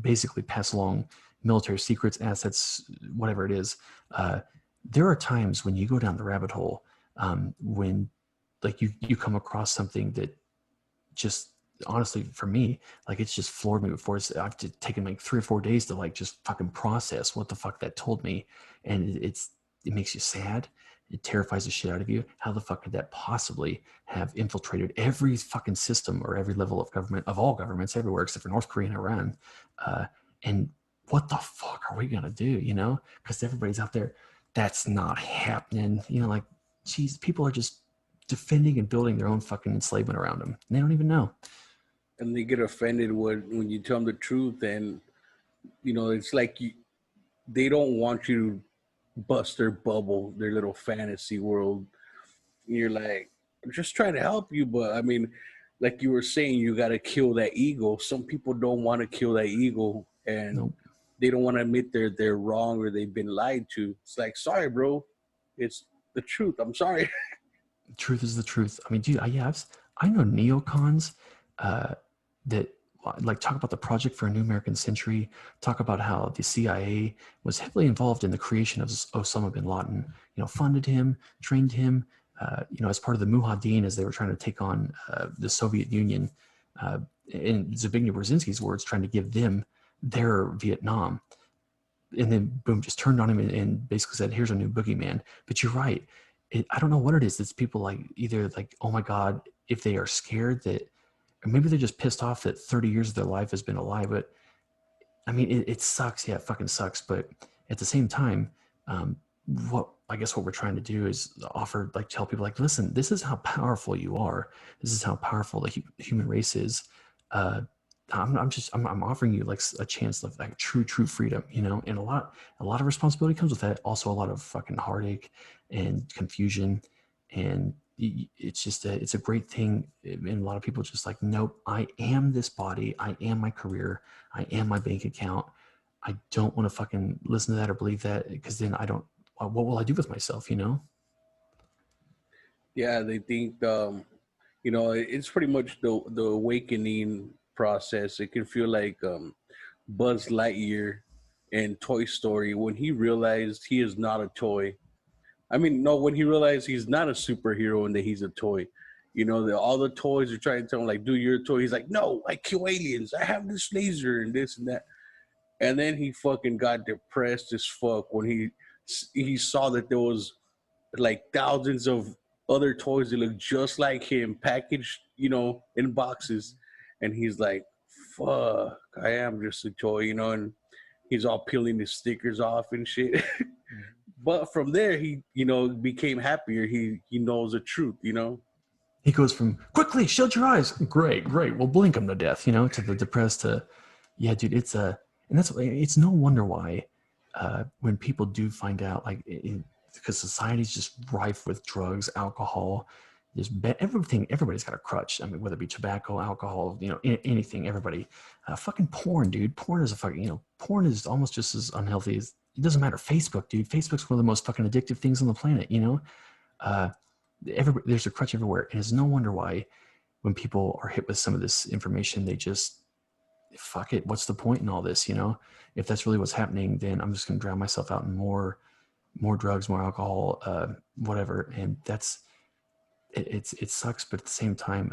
[SPEAKER 2] basically pass along military secrets, assets, whatever it is. There are times when you go down the rabbit hole, when like you come across something that just honestly for me, like it's just floored me before. I've taken like 3 or 4 days to like just fucking process what the fuck that told me. And it makes you sad. It terrifies the shit out of you. How the fuck could that possibly have infiltrated every fucking system or every level of government, of all governments everywhere except for North Korea and Iran? And what the fuck are we gonna do? Because everybody's out there. That's not happening. Like, geez, people are just defending and building their own fucking enslavement around them. And they don't even know.
[SPEAKER 1] And they get offended when you tell them the truth, and it's like they don't want you to bust their bubble, their little fantasy world. And you're like, I'm just trying to help you, but I mean, like you were saying, you got to kill that ego. Some people don't want to kill that ego, and
[SPEAKER 2] Nope.
[SPEAKER 1] they don't want to admit they're wrong or they've been lied to. It's like, sorry, bro, it's the truth. I'm sorry.
[SPEAKER 2] Truth is the truth. I mean, dude, I know neocons uh, that like talk about the Project for a New American Century, talk about how the CIA was heavily involved in the creation of Osama bin Laden, funded him, trained him, as part of the Mujahideen as they were trying to take on the Soviet Union. In Zbigniew Brzezinski's words, trying to give them their Vietnam. And then boom, just turned on him and basically said, here's a new boogeyman. But you're right. I don't know what it is. It's people like either like, oh my God, if they are scared that, or maybe they're just pissed off that 30 years of their life has been a lie. But I mean, it sucks. Yeah, it fucking sucks. But at the same time, what I guess what we're trying to do is offer, like, tell people, like, listen, this is how powerful you are. This is how powerful the human race is. I'm offering you like a chance of like true freedom, and a lot of responsibility comes with that. Also, a lot of fucking heartache and confusion, and it's just it's a great thing. And a lot of people just like, nope, I am this body, I am my career, I am my bank account. I don't want to fucking listen to that or believe that, because then I don't. What will I do with myself?
[SPEAKER 1] Yeah, they think it's pretty much the awakening process. It can feel like Buzz Lightyear in Toy Story when he realized he is not a toy. I mean, no, when he realized he's not a superhero and that he's a toy. All the toys are trying to tell him, like, do your toy. He's like, no, I kill aliens. I have this laser and this and that. And then he fucking got depressed as fuck when he saw that there was like thousands of other toys that look just like him, packaged, in boxes. And he's like, "Fuck, I am just a toy," and he's all peeling his stickers off and shit. But from there, he, became happier. He knows the truth.
[SPEAKER 2] He goes from quickly shut your eyes, great, we'll blink him to death, to the depressed. To yeah, dude, and it's no wonder why when people do find out, like, because society's just rife with drugs, alcohol, just everything. Everybody's got a crutch. I mean, whether it be tobacco, alcohol, anything. Everybody, fucking porn, dude. Porn is porn is almost just as unhealthy as, it doesn't matter. Facebook, dude. Facebook's one of the most fucking addictive things on the planet. There's a crutch everywhere, and it's no wonder why when people are hit with some of this information, they just, fuck it, what's the point in all this? If that's really what's happening, then I'm just going to drown myself out in more drugs, more alcohol, whatever. And it sucks, but at the same time,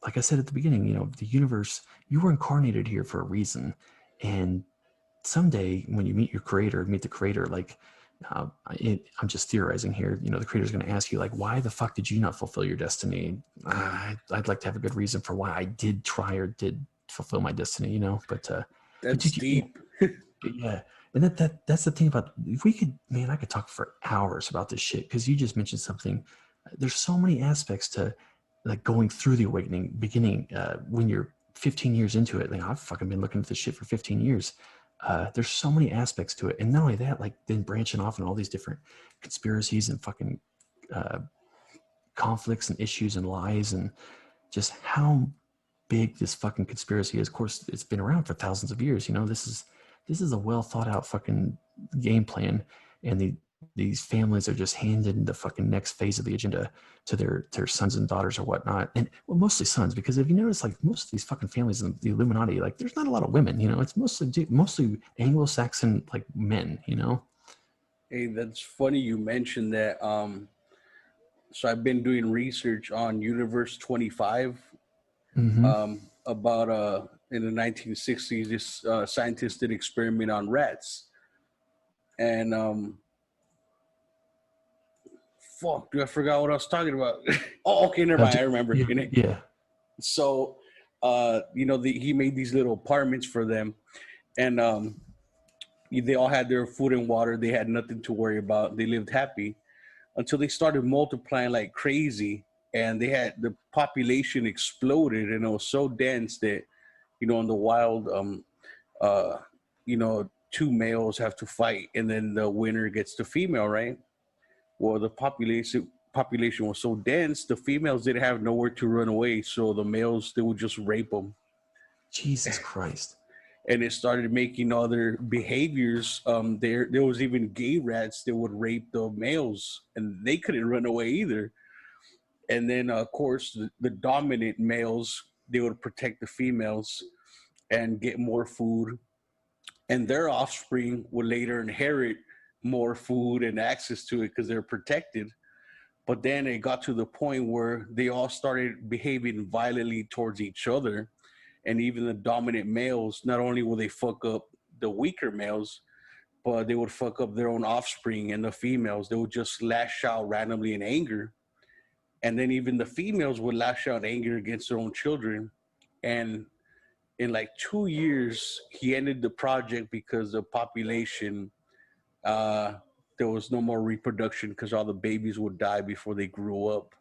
[SPEAKER 2] like I said at the beginning, the universe, you were incarnated here for a reason, and someday when you meet the creator, like, I'm just theorizing here. The creator's going to ask you, like, why the fuck did you not fulfill your destiny? I'd like to have a good reason for why I did try or did fulfill my destiny, but
[SPEAKER 1] That's deep.
[SPEAKER 2] Yeah. And that's the thing about, if we could, man, I could talk for hours about this shit, because you just mentioned something. There's so many aspects to, like, going through the awakening, beginning when you're 15 years into it. Like, I've fucking been looking at this shit for 15 years. There's so many aspects to it. And not only that, like, then branching off in all these different conspiracies and fucking conflicts and issues and lies, and just how big this fucking conspiracy is. Of course, it's been around for thousands of years. This is a well thought out fucking game plan. And these families are just handing the fucking next phase of the agenda to their sons and daughters or whatnot. And, well, mostly sons, because if you notice, like, most of these fucking families in the Illuminati, like, there's not a lot of women, it's mostly Anglo-Saxon, like, men.
[SPEAKER 1] Hey, that's funny you mentioned that. So I've been doing research on Universe 25.
[SPEAKER 2] Mm-hmm.
[SPEAKER 1] About in the 1960s, this scientist did an experiment on rats, and fuck, dude, I forgot what I was talking about. Oh, okay, never mind. I remember.
[SPEAKER 2] Yeah.
[SPEAKER 1] So, he made these little apartments for them, and they all had their food and water. They had nothing to worry about. They lived happy until they started multiplying like crazy, and the population exploded, and it was so dense that, in the wild, two males have to fight, and then the winner gets the female, right? Well, the population was so dense, the females didn't have nowhere to run away, so the males, they would just rape them.
[SPEAKER 2] Jesus Christ.
[SPEAKER 1] And it started making other behaviors. There was even gay rats that would rape the males, and they couldn't run away either. And then, of course, the dominant males, they would protect the females and get more food, and their offspring would later inherit more food and access to it because they're protected. But then it got to the point where they all started behaving violently towards each other. And even the dominant males, not only will they fuck up the weaker males, but they would fuck up their own offspring, and the females, they would just lash out randomly in anger. And then even the females would lash out in anger against their own children. And in like 2 years, he ended the project because the population, there was no more reproduction because all the babies would die before they grew up.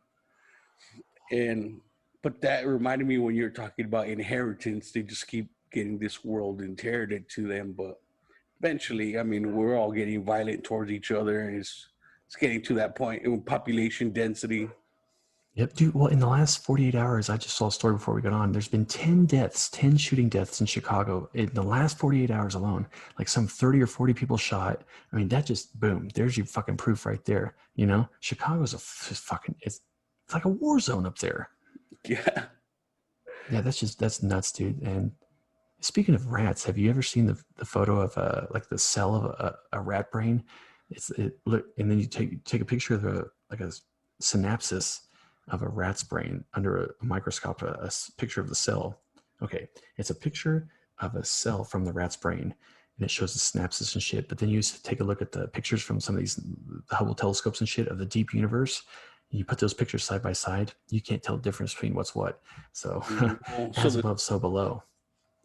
[SPEAKER 1] But that reminded me when you're talking about inheritance, they just keep getting this world inherited to them. But eventually, I mean, we're all getting violent towards each other, and it's getting to that point in population density.
[SPEAKER 2] Yep, dude. Well, in the last 48 hours, I just saw a story before we got on. There's been 10 shooting deaths in Chicago in the last 48 hours alone. Like, some 30 or 40 people shot. I mean, that just, boom, there's your fucking proof right there. Chicago's it's like a war zone up there.
[SPEAKER 1] Yeah.
[SPEAKER 2] Yeah, that's nuts, dude. And speaking of rats, have you ever seen the photo of like the cell of a rat brain? And then you take a picture of a synapsis of a rat's brain under a microscope, a picture of the cell. Okay, it's a picture of a cell from the rat's brain. and it shows the synapses and shit. But then you take a look at the pictures from some of these the Hubble telescopes and shit of the deep universe. You put those pictures side by side, you can't tell the difference between what's what. So
[SPEAKER 1] Well,
[SPEAKER 2] as above, so below.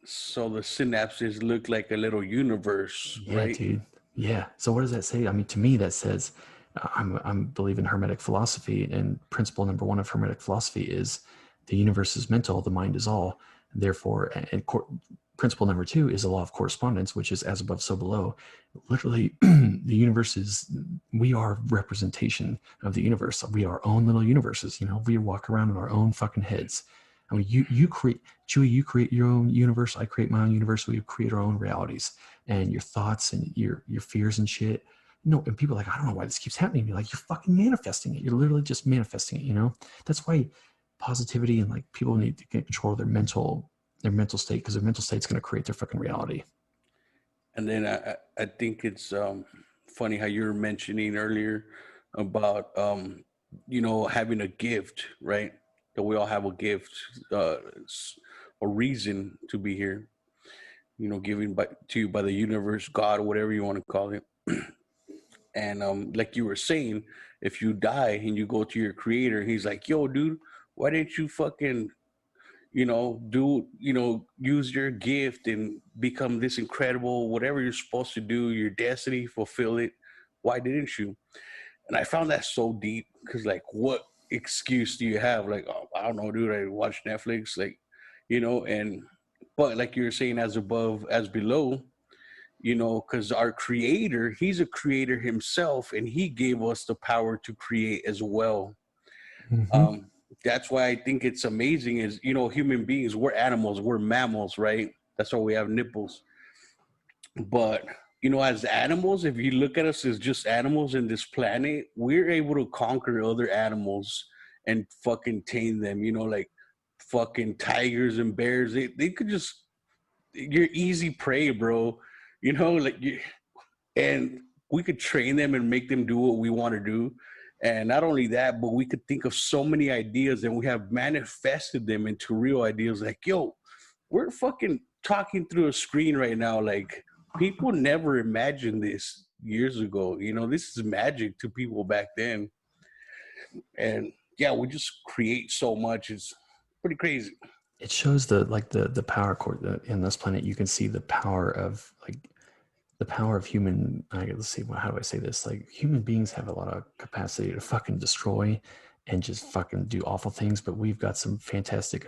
[SPEAKER 1] so the synapses look like a little universe,
[SPEAKER 2] Yeah,
[SPEAKER 1] right?
[SPEAKER 2] dude. Yeah. So what does that say? I mean, to me, that says I'm believe in Hermetic philosophy, and principle number one of Hermetic philosophy is the universe is mental, the mind is all. Therefore, principle number two is the law of correspondence, which is as above, so below. Literally, the universe is, we are representation of the universe. We are our own little universes. You know, we walk around in our own fucking heads. I mean, you create, Chewy, you create your own universe. I create my own universe. We create our own realities, and your thoughts and your fears and shit. No, and people are like, I don't know why this keeps happening to me. Like, you're fucking manifesting it. You're literally just manifesting it, you know? That's why positivity and like people need to get control of their mental state, because their mental state's going to create their fucking reality.
[SPEAKER 1] And then I think it's funny how you were mentioning earlier about having a gift, right? That we all have a gift, a reason to be here. Given to you by the universe, God, whatever you want to call it. And like you were saying, if you die and you go to your creator, he's like, "Yo, dude, why didn't you fucking use your gift and become this incredible, whatever you're supposed to do, your destiny, fulfill it. Why didn't you?" And I found that so deep, because like, what excuse do you have? Like, oh, I don't know, dude, I watch Netflix, like, and but like you were saying, as above, as below, because our creator, he's a creator himself, and he gave us the power to create as well.
[SPEAKER 2] Mm-hmm.
[SPEAKER 1] um, that's why I think it's amazing is, human beings, we're animals, we're mammals, right? That's why we have nipples. But, as animals, if you look at us as just animals in this planet, we're able to conquer other animals and fucking tame them, like fucking tigers and bears. They could just, you're easy prey, bro. Like you, and we could train them and make them do what we want to do. And not only that, but we could think of so many ideas, and we have manifested them into real ideas. Like, yo, we're fucking talking through a screen right now. Like, people never imagined this years ago. This is magic to people back then. And yeah, we just create so much. It's pretty crazy.
[SPEAKER 2] It shows the power cord in this planet. You can see the power of human. Let's see, how do I say this? Like, human beings have a lot of capacity to fucking destroy and just fucking do awful things, but we've got some fantastic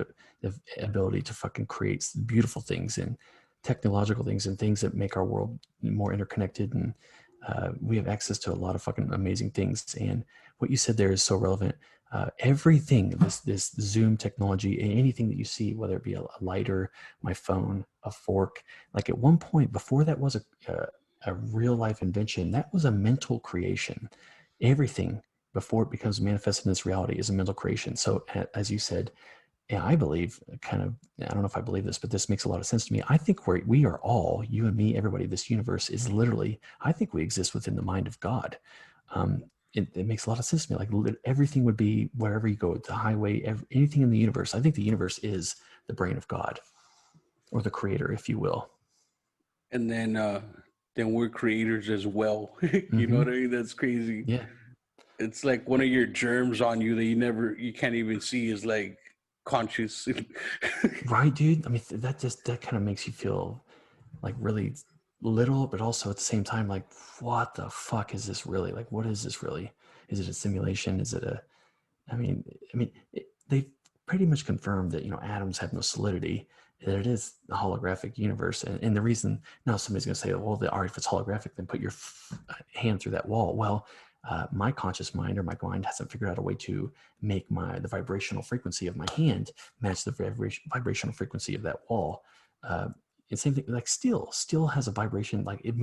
[SPEAKER 2] ability to fucking create beautiful things and technological things and things that make our world more interconnected. And we have access to a lot of fucking amazing things. And what you said there is so relevant. Everything, this Zoom technology, anything that you see, whether it be a lighter, my phone, a fork, like at one point before that was a real life invention, that was a mental creation. Everything before it becomes manifested in this reality is a mental creation. So as you said, yeah, I believe I don't know if I believe this, but this makes a lot of sense to me. I think we are all, you and me, everybody, this universe is literally, I think we exist within the mind of God. It makes a lot of sense to me. Like, everything would be, wherever you go, the highway, anything in the universe. I think the universe is the brain of God, or the creator, if you will.
[SPEAKER 1] And then we're creators as well. You know
[SPEAKER 2] Mm-hmm.
[SPEAKER 1] what I mean? That's crazy.
[SPEAKER 2] Yeah.
[SPEAKER 1] It's like one of your germs on you that you can't even see is like conscious.
[SPEAKER 2] Right, dude. I mean, that kind of makes you feel like really little, but also at the same time, like, what the fuck is this really? Like, what is this really? Is it a simulation? Is it they've pretty much confirmed that, atoms have no solidity, that it is a holographic universe. And the reason, now somebody's going to say, well, if it's holographic, then put your hand through that wall. Well, my conscious mind, or my mind, hasn't figured out a way to make the vibrational frequency of my hand match the vibrational frequency of that wall. And same thing, like steel has a vibration, like it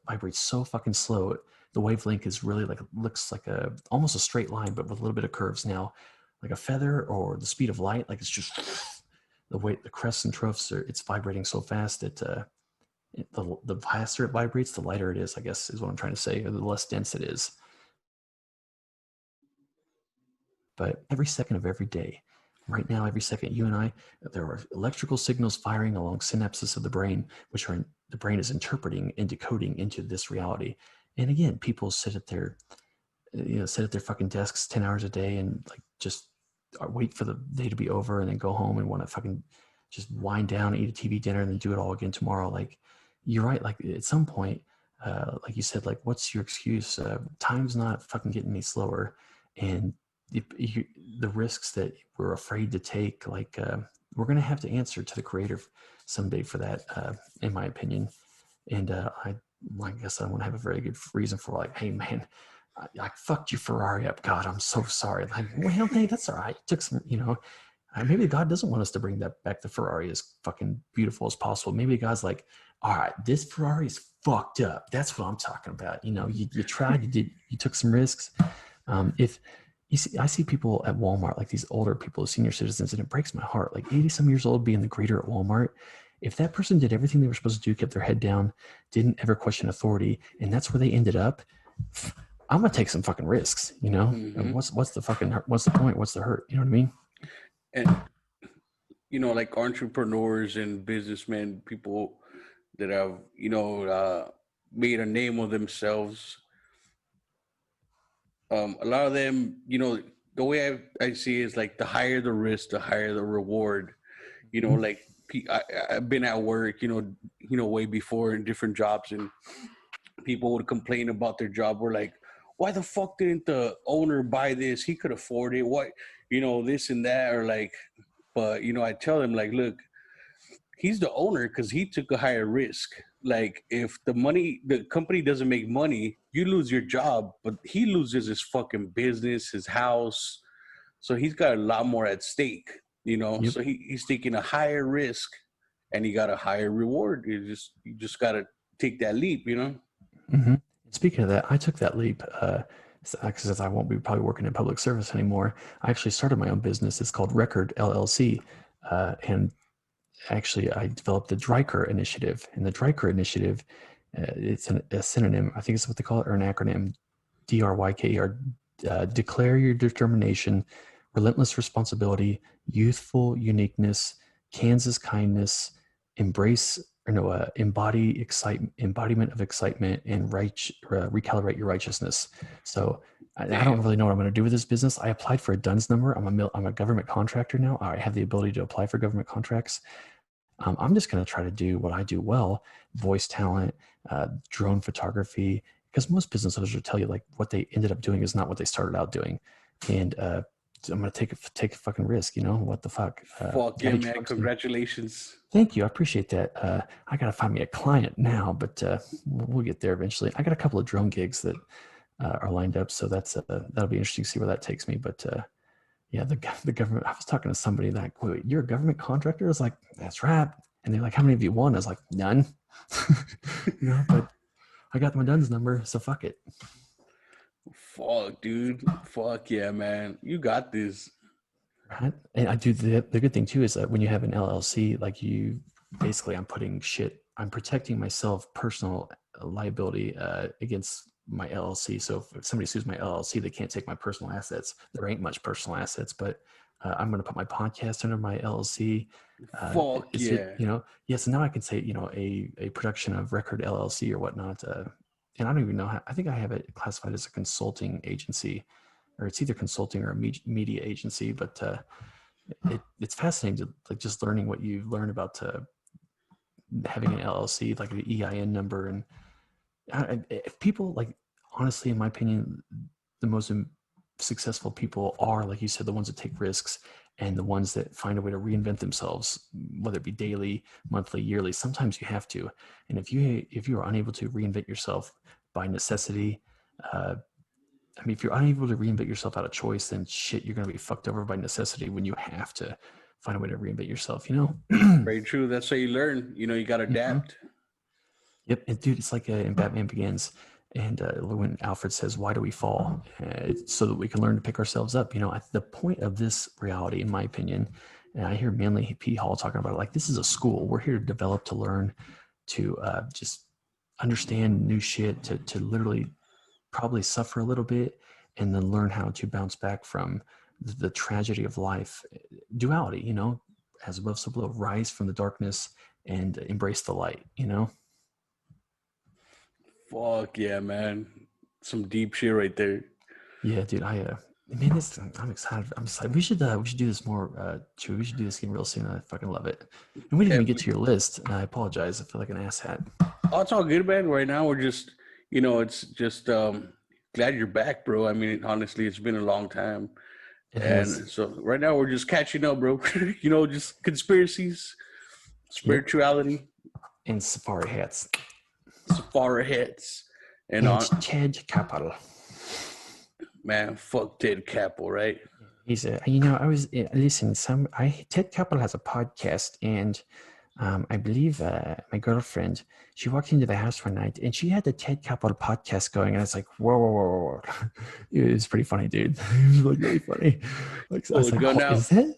[SPEAKER 2] vibrates so fucking slow. The wavelength is really looks like almost a straight line, but with a little bit of curves. Now, like a feather or the speed of light, like it's just the way the crests and troughs it's vibrating so fast that the faster it vibrates, the lighter it is, I guess is what I'm trying to say, or the less dense it is. But every second of every day, right now, every second, you and I, there are electrical signals firing along synapses of the brain, which are the brain is interpreting and decoding into this reality. And again, people sit at their fucking desks 10 hours a day and like just wait for the day to be over and then go home and want to fucking just wind down, eat a TV dinner, and then do it all again tomorrow. Like, you're right. Like, at some point, like you said, like, what's your excuse? Time's not fucking getting any slower. And the risks that we're afraid to take, like, we're going to have to answer to the creator someday for that, in my opinion. And I guess I want to have a very good reason for, like, hey, man, I fucked your Ferrari up. God, I'm so sorry. Like, well, hey, that's all right. It took some, maybe God doesn't want us to bring that back. The Ferrari as fucking beautiful as possible. Maybe God's like, all right, this Ferrari is fucked up. That's what I'm talking about. You tried, you took some risks. If you see, I see people at Walmart, like these older people, senior citizens, and it breaks my heart. Like 80 some years old, being the greeter at Walmart. If that person did everything they were supposed to do, kept their head down, didn't ever question authority, and that's where they ended up, I'm gonna take some fucking risks.
[SPEAKER 1] Mm-hmm.
[SPEAKER 2] What's the point? What's the hurt? You know what I mean?
[SPEAKER 1] And like entrepreneurs and businessmen, people that have made a name of themselves. A lot of them, the way I see it is like the higher the risk, the higher the reward. Like I've been at work, way before in different jobs, and people would complain about their job. We're like, why the fuck didn't the owner buy this? He could afford it. What, this and that, or like, but I tell them, like, look, he's the owner because he took a higher risk. Like, if the company doesn't make money, you lose your job, but he loses his fucking business, his house. So he's got a lot more at stake,
[SPEAKER 2] Yep.
[SPEAKER 1] So he's taking a higher risk and he got a higher reward. You just got to take that leap,
[SPEAKER 2] Mm-hmm. Speaking of that, I took that leap because I won't be probably working in public service anymore. I actually started my own business. It's called Record LLC. And actually, I developed the Dryker Initiative. And the Dryker Initiative, it's a synonym, I think it's what they call it, or an acronym, DRYKER, declare your determination, relentless responsibility, youthful uniqueness, Kansas kindness, embodiment of excitement, and recalibrate your righteousness. So I don't really know what I'm going to do with this business. I applied for a DUNS number. I'm a government contractor now. I have the ability to apply for government contracts. I'm just going to try to do what I do well: voice talent, drone photography. Because most business owners will tell you, like, what they ended up doing is not what they started out doing. And so I'm going to take a fucking risk. What the fuck?
[SPEAKER 1] Fuck yeah, man! Congratulations.
[SPEAKER 2] Thank you. I appreciate that. I got to find me a client now, but we'll get there eventually. I got a couple of drone gigs that are lined up, so that'll be interesting to see where that takes me. But yeah, the government. I was talking to somebody like, wait, you're a government contractor? I was like, that's right. And they're like, how many have you won? I was like, none. But I got my DUNS number, so fuck it.
[SPEAKER 1] Fuck, dude. Fuck yeah, man. You got this.
[SPEAKER 2] Right. And I do the good thing too is that when you have an LLC, like, you basically, I'm protecting myself, personal liability against my LLC. So if somebody sues my LLC, they can't take my personal assets. There ain't much personal assets, but I'm going to put my podcast under my LLC.
[SPEAKER 1] Fuck yeah.
[SPEAKER 2] So now I can say, a production of Record LLC or whatnot. And I don't even know how, I think I have it classified as a consulting agency, or it's either consulting or a media agency, but it's fascinating to, like, just learning what you learn about having an LLC, like the EIN number. And if people, like, honestly, in my opinion, the most successful people are, like you said, the ones that take risks and the ones that find a way to reinvent themselves, whether it be daily, monthly, yearly. Sometimes you have to. And if you are unable to reinvent yourself by necessity, if you're unable to reinvent yourself out of choice, then shit, you're going to be fucked over by necessity when you have to find a way to reinvent yourself,
[SPEAKER 1] Very true. That's how you learn. You got to adapt.
[SPEAKER 2] Mm-hmm. Yep. And dude, it's like in Batman Begins. And when Alfred says, why do we fall? So that we can learn to pick ourselves up. The point of this reality, in my opinion, and I hear Manly P. Hall talking about it, like, this is a school. We're here to develop, to learn, to just understand new shit, to literally probably suffer a little bit, and then learn how to bounce back from the tragedy of life. Duality, as above, so below, rise from the darkness and embrace the light,
[SPEAKER 1] Fuck yeah, man. Some deep shit right there.
[SPEAKER 2] Yeah, dude. Man, I'm excited. I'm excited. We should do this more. Drew, we should do this game real soon. I fucking love it. And we didn't
[SPEAKER 1] Yeah,
[SPEAKER 2] even get to your list. And I apologize. I feel like an asshat.
[SPEAKER 1] oh, it's all good, man. Right now, we're just, it's just glad you're back, bro. I mean, honestly, it's been a long time.
[SPEAKER 2] It has.
[SPEAKER 1] And so right now, we're just catching up, bro. Just conspiracies,
[SPEAKER 2] Yep.
[SPEAKER 1] spirituality,
[SPEAKER 2] And safari hats.
[SPEAKER 1] safari hits. And
[SPEAKER 2] And
[SPEAKER 1] on,
[SPEAKER 2] Ted Capel.
[SPEAKER 1] man, fuck Ted Capel, right?
[SPEAKER 2] He's listen. Ted Capel has a podcast, and I believe my girlfriend, she walked into the house one night and she had the Ted Capel podcast going, and it's like, whoa, whoa, whoa, whoa. It was pretty funny, dude. It was like really funny. Like, I was like,
[SPEAKER 1] gun out.
[SPEAKER 2] is that?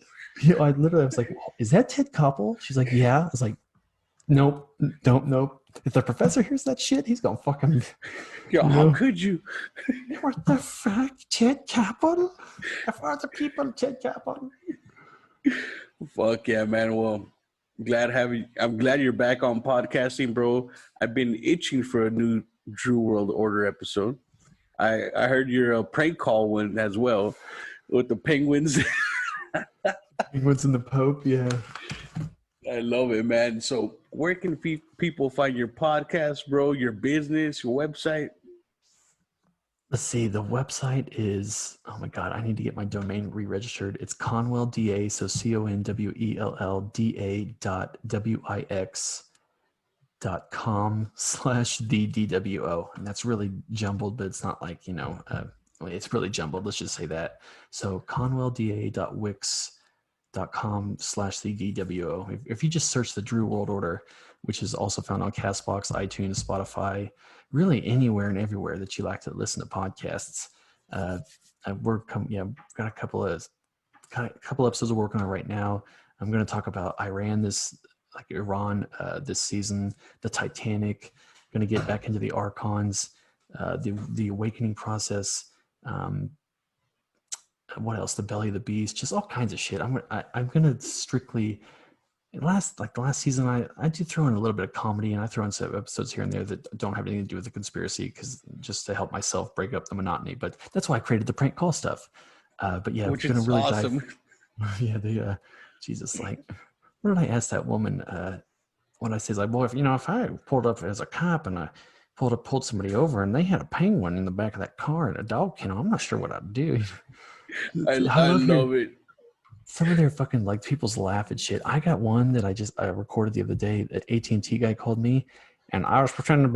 [SPEAKER 2] I was like, is that Ted Capel? She's like, yeah. I was like, nope, nope. If the professor hears that shit, he's gonna fucking.
[SPEAKER 1] Yo, how could you?
[SPEAKER 2] What the fuck, Ted Capel? Of all the people, Ted Capel.
[SPEAKER 1] Fuck yeah, man. Well, I'm glad you're back on podcasting, bro. I've been itching for a new Drew World Order episode. I heard your prank call one as well with the penguins.
[SPEAKER 2] Penguins and the Pope, yeah.
[SPEAKER 1] I love it, man. So where can people find your podcast, bro, your business, your website?
[SPEAKER 2] Let's see. The website is, oh my God, I need to get my domain re-registered. It's ConwellDA, so ConwellDA.wix.com/the DWO. And that's really jumbled, but it's not like, it's really jumbled. Let's just say that. So ConwellDA.wix.com/the DWO. If you just search the Drew World Order, which is also found on Castbox, iTunes, Spotify, really anywhere and everywhere that you like to listen to podcasts. Got a couple episodes we're working on right now. I'm going to talk about Iran this season, the Titanic. Going to get back into the Archons, the awakening process. What else? The belly of the beast, just all kinds of shit. I'm going to strictly. The last season, I do throw in a little bit of comedy, and I throw in some episodes here and there that don't have anything to do with the conspiracy, because just to help myself break up the monotony. But that's why I created the prank call stuff. But yeah,
[SPEAKER 1] which
[SPEAKER 2] we're gonna
[SPEAKER 1] is
[SPEAKER 2] really
[SPEAKER 1] awesome.
[SPEAKER 2] dive. Jesus, like, what did I ask that woman? What I say is like, boy, if I pulled up as a cop and I pulled somebody over and they had a penguin in the back of that car and a dog kennel, I'm not sure what I'd do.
[SPEAKER 1] I love it.
[SPEAKER 2] Some of their fucking like people's laugh and shit. I got one that I recorded the other day. That AT&T guy called me, and I was pretending to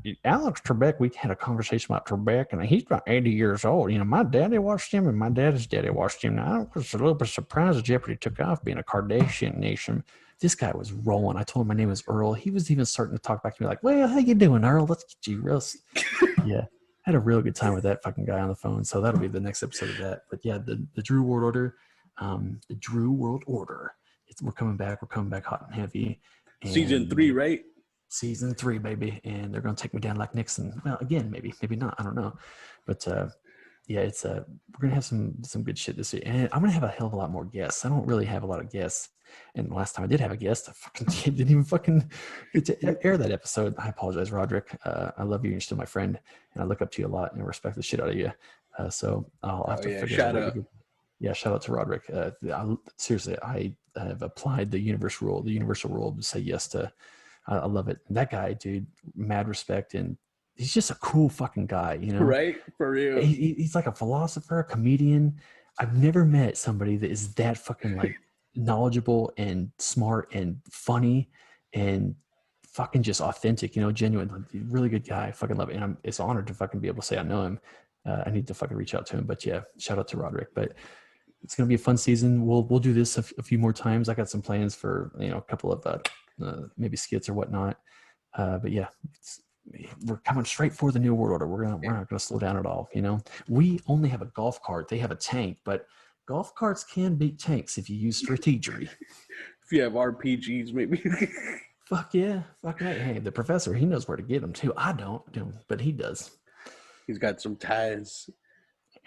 [SPEAKER 2] be, Alex Trebek. We had a conversation about Trebek, and he's about 80 years old. My daddy watched him, and my dad's daddy watched him. Now I was a little bit surprised that Jeopardy took off, being a Kardashian nation. This guy was rolling. I told him my name was Earl. He was even starting to talk back to me like, "Well, how you doing, Earl? Let's get you real." Yeah. I had a real good time with that fucking guy on the phone. So that'll be the next episode of that. But yeah, the Drew World Order. The Drew World Order. We're coming back hot and heavy. And
[SPEAKER 1] season 3, right?
[SPEAKER 2] Season 3, baby. And they're going to take me down like Nixon. Well, again, maybe not. I don't know. But yeah, it's we're going to have some good shit this year. And I'm going to have a hell of a lot more guests. I don't really have a lot of guests. And the last time I did have a guest, I fucking didn't even fucking get to air that episode. I apologize, Roderick. I love you. You're still my friend. And I look up to you a lot and I respect the shit out of you. So I'll have to figure out. Yeah, shout out to Roderick. Seriously, I have applied the universal rule to say yes to. I love it. That guy, dude, mad respect, and he's just a cool fucking guy,
[SPEAKER 1] Right? For real.
[SPEAKER 2] He's like a philosopher, a comedian. I've never met somebody that is that fucking like knowledgeable and smart and funny and fucking just authentic, genuine, like, really good guy. I fucking love it. And it's an honor to fucking be able to say I know him. I need to fucking reach out to him. But yeah, shout out to Roderick. But it's going to be a fun season. We'll do this a few more times. I got some plans for, a couple of maybe skits or whatnot. But yeah, we're coming straight for the New World Order. We're not going to slow down at all. We only have a golf cart. They have a tank, but golf carts can beat tanks if you use strategy.
[SPEAKER 1] If you have RPGs, maybe.
[SPEAKER 2] Fuck yeah. Fuck right. Hey, the professor, he knows where to get them too. I don't, but he does.
[SPEAKER 1] He's got some ties.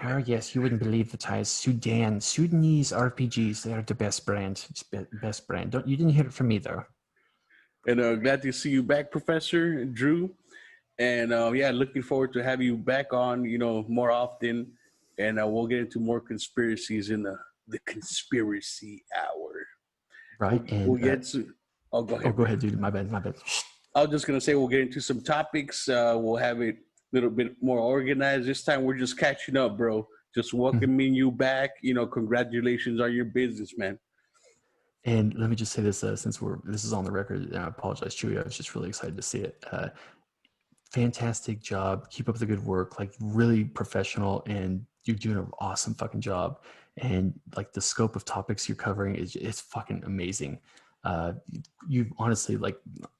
[SPEAKER 2] Oh, yes, you wouldn't believe the ties. Sudanese RPGs, they are the best brand. Best brand. You didn't hear it from me, though.
[SPEAKER 1] And glad to see you back, Professor Drew. And yeah, looking forward to have you back on, more often. And we'll get into more conspiracies in the conspiracy hour.
[SPEAKER 2] Right.
[SPEAKER 1] We'll
[SPEAKER 2] And
[SPEAKER 1] get to. Oh, go ahead.
[SPEAKER 2] go ahead, dude. My bad.
[SPEAKER 1] I was just gonna say we'll get into some topics. We'll have it a little bit more organized. This time we're just catching up, bro. Just welcoming you back. Congratulations on your business, man.
[SPEAKER 2] And let me just say this, since this is on the record, and I apologize, Chewy. I was just really excited to see it. Fantastic job. Keep up the good work. Like, really professional, and you're doing an awesome fucking job. And like, the scope of topics you're covering it's fucking amazing. You honestly, like,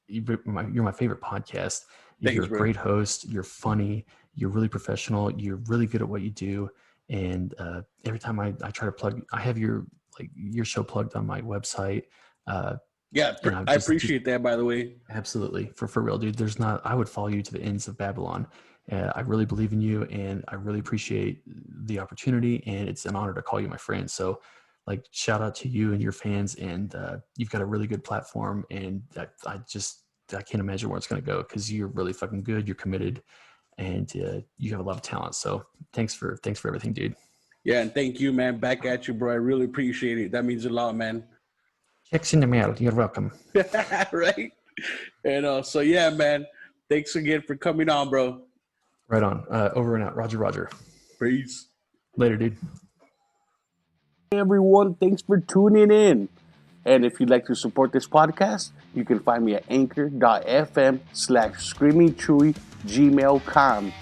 [SPEAKER 2] you're my favorite podcast. You're a great host. You're funny. You're really professional. You're really good at what you do. And every time I try to plug, I have your show plugged on my website.
[SPEAKER 1] Yeah, I appreciate that, by the way.
[SPEAKER 2] Absolutely. For real, dude. I would follow you to the ends of Babylon. I really believe in you, and I really appreciate the opportunity, and it's an honor to call you my friend. So, like, shout out to you and your fans, and you've got a really good platform, and I can't imagine where it's going to go, because you're really fucking good. You're committed, and you have a lot of talent. So thanks for everything, dude.
[SPEAKER 1] Yeah, and thank you, man. Back at you, bro. I really appreciate it. That means a lot, man.
[SPEAKER 2] Checks in the mail. You're welcome.
[SPEAKER 1] Right? And so, yeah, man. Thanks again for coming on, bro.
[SPEAKER 2] Right on. Over and out. Roger.
[SPEAKER 1] Peace.
[SPEAKER 2] Later, dude.
[SPEAKER 1] Hey, everyone. Thanks for tuning in. And if you'd like to support this podcast, you can find me at anchor.fm/screamingchewy@gmail.com.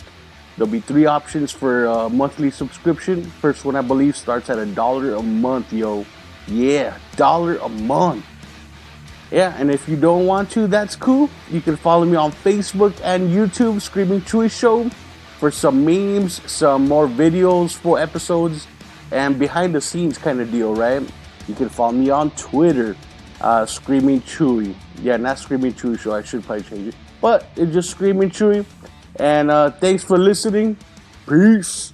[SPEAKER 1] There'll be 3 options for a monthly subscription. First one, I believe, starts at $1 a month, yo. Yeah, $1 a month. Yeah, and if you don't want to, that's cool. You can follow me on Facebook and YouTube, Screaming Chewy Show, for some memes, some more videos, full episodes, and behind the scenes kind of deal, right? You can follow me on Twitter, Screaming Chewy. Yeah, not Screaming Chewy Show. I should probably change it. But it's just Screaming Chewy. And thanks for listening. Peace.